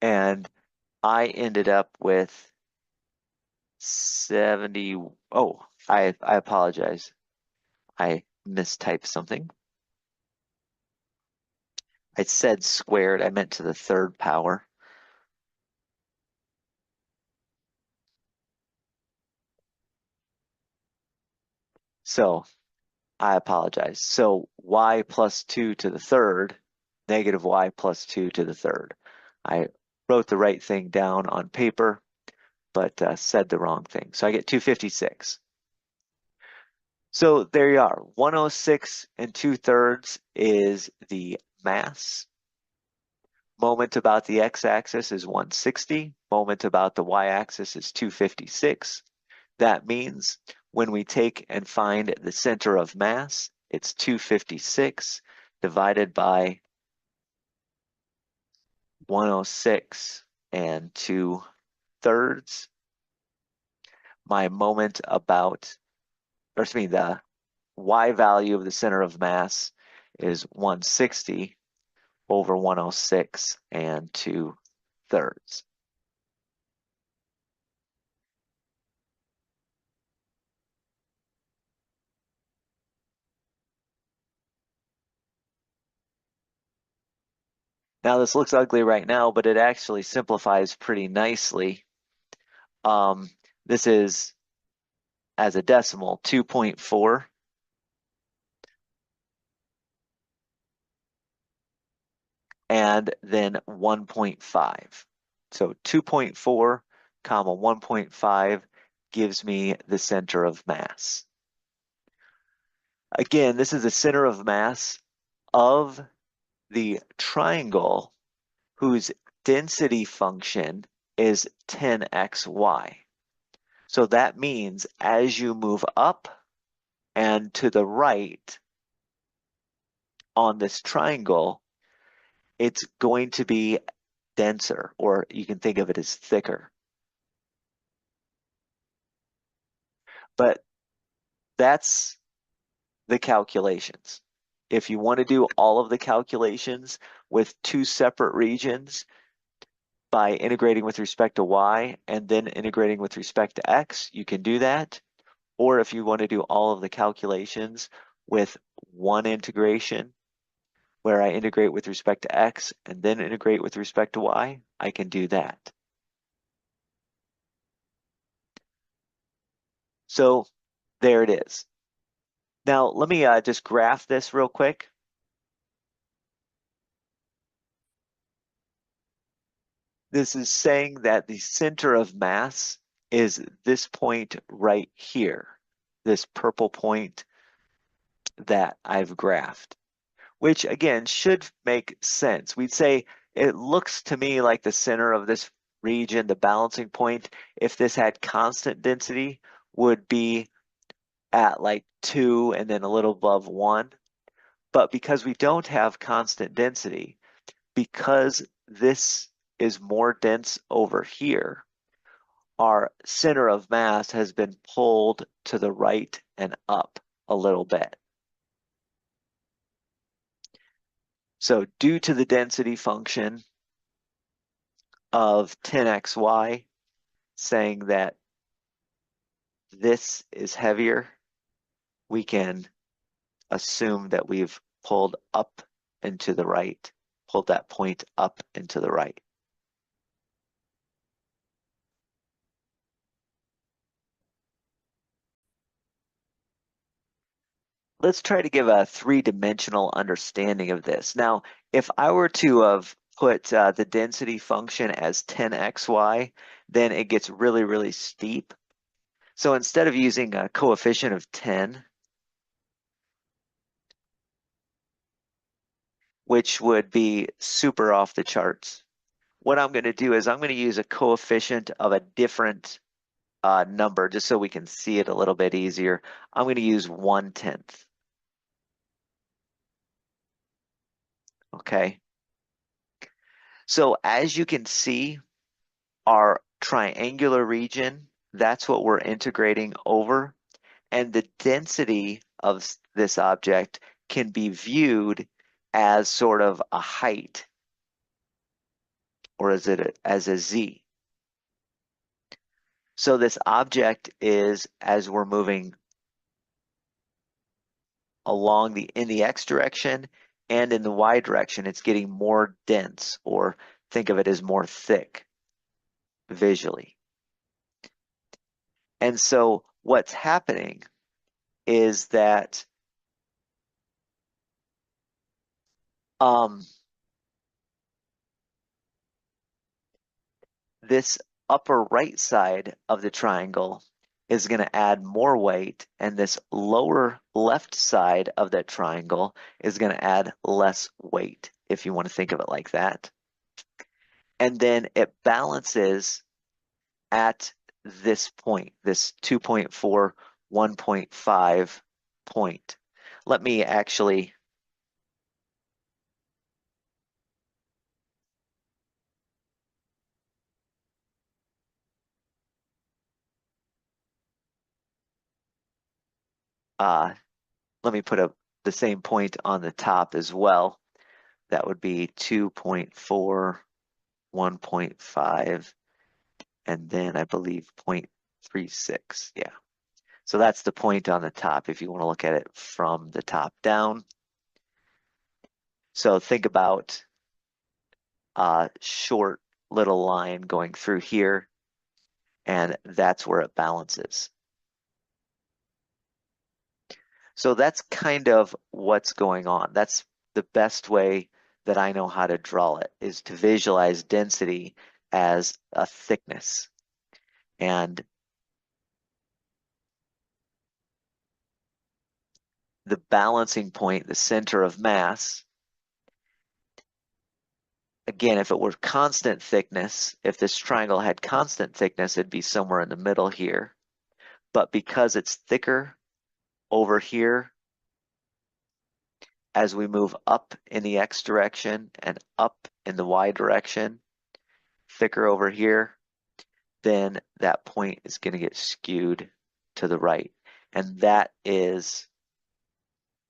Speaker 1: And I ended up with 70. Oh, I apologize. I mistyped something. I said squared. I meant to the third power. So I apologize. So y plus 2 to the third, negative y plus 2 to the third. I wrote the right thing down on paper, but said the wrong thing. So I get 256. So there you are. 106 and 2/3 is the mass. Moment about the x-axis is 160. Moment about the y-axis is 256. That means when we take and find the center of mass, it's 256 divided by 106 and 2/3. My moment about, or excuse me, the y value of the center of mass is 160 over 106 and 2/3. Now this looks ugly right now, but it actually simplifies pretty nicely. Um, this is, as a decimal, 2.4. And then 1.5. So 2.4 comma 1.5 gives me the center of mass. Again, this is the center of mass of the triangle whose density function is 10xy. So that means as you move up and to the right on this triangle, it's going to be denser, or you can think of it as thicker. But that's the calculations. If you want to do all of the calculations with two separate regions by integrating with respect to y and then integrating with respect to x, you can do that. Or if you want to do all of the calculations with one integration where I integrate with respect to x and then integrate with respect to y, I can do that. So there it is. Now let me just graph this real quick. This is saying that the center of mass is this point right here, this purple point that I've graphed, which again should make sense. We'd say it looks to me like the center of this region, the balancing point, if this had constant density, would be at like 2 and then a little above 1. But because we don't have constant density, because this is more dense over here, our center of mass has been pulled to the right and up a little bit. So due to the density function of 10xy, saying that this is heavier, we can assume that we've pulled up and to the right, pulled that point up and to the right. Let's try to give a three-dimensional understanding of this. Now, if I were to have put the density function as 10xy, then it gets really, really steep. So instead of using a coefficient of 10, which would be super off the charts, what I'm going to do is I'm going to use a coefficient of a different number just so we can see it a little bit easier. I'm going to use 1/10. Okay. So as you can see, our triangular region, that's what we're integrating over. And the density of this object can be viewed as sort of a height or is it as a Z? So this object is, as we're moving along in the X direction and in the Y direction, it's getting more dense, or think of it as more thick visually. And so what's happening is that this upper right side of the triangle is going to add more weight, and this lower left side of that triangle is going to add less weight, if you want to think of it like that. And then it balances at this point, this 2.4, 1.5 point. Let me actually let me put the same point on the top as well. That would be 2.4, 1.5, and then I believe 0.36. Yeah. So that's the point on the top if you want to look at it from the top down. So think about a short little line going through here, and that's where it balances. So that's kind of what's going on. That's the best way that I know how to draw it, is to visualize density as a thickness. And the balancing point, the center of mass, again, if it were constant thickness, if this triangle had constant thickness, it'd be somewhere in the middle here. But because it's thicker over here, as we move up in the X direction and up in the Y direction, thicker over here, then that point is going to get skewed to the right. And that is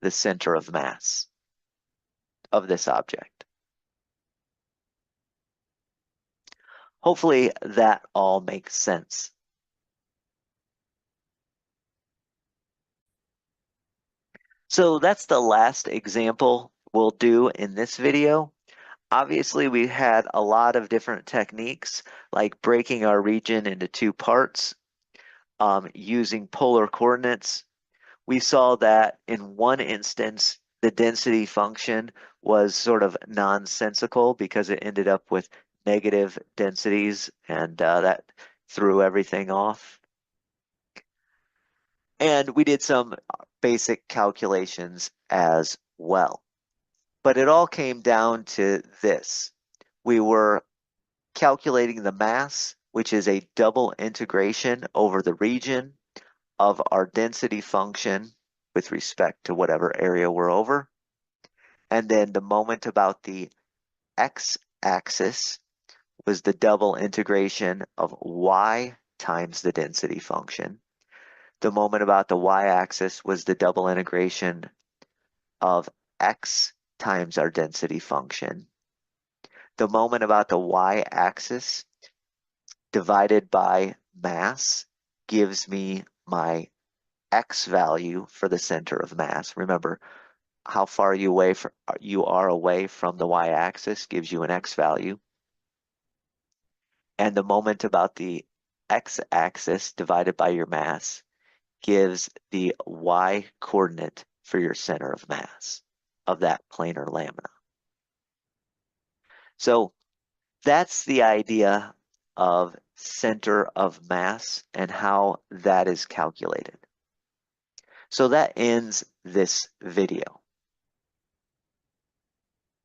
Speaker 1: the center of mass of this object. Hopefully that all makes sense. So that's the last example we'll do in this video. Obviously, we had a lot of different techniques, like breaking our region into two parts, using polar coordinates. We saw that in one instance, the density function was sort of nonsensical because it ended up with negative densities, and that threw everything off. And we did some basic calculations as well. But it all came down to this. We were calculating the mass, which is a double integration over the region of our density function with respect to whatever area we're over. And then the moment about the x-axis was the double integration of y times the density function. The moment about the y-axis was the double integration of x times our density function. The moment about the y-axis divided by mass gives me my x value for the center of mass. Remember, how far you are away from the y-axis gives you an x value. And the moment about the x-axis divided by your mass gives the y coordinate for your center of mass of that planar lamina. So that's the idea of center of mass and how that is calculated. So that ends this video.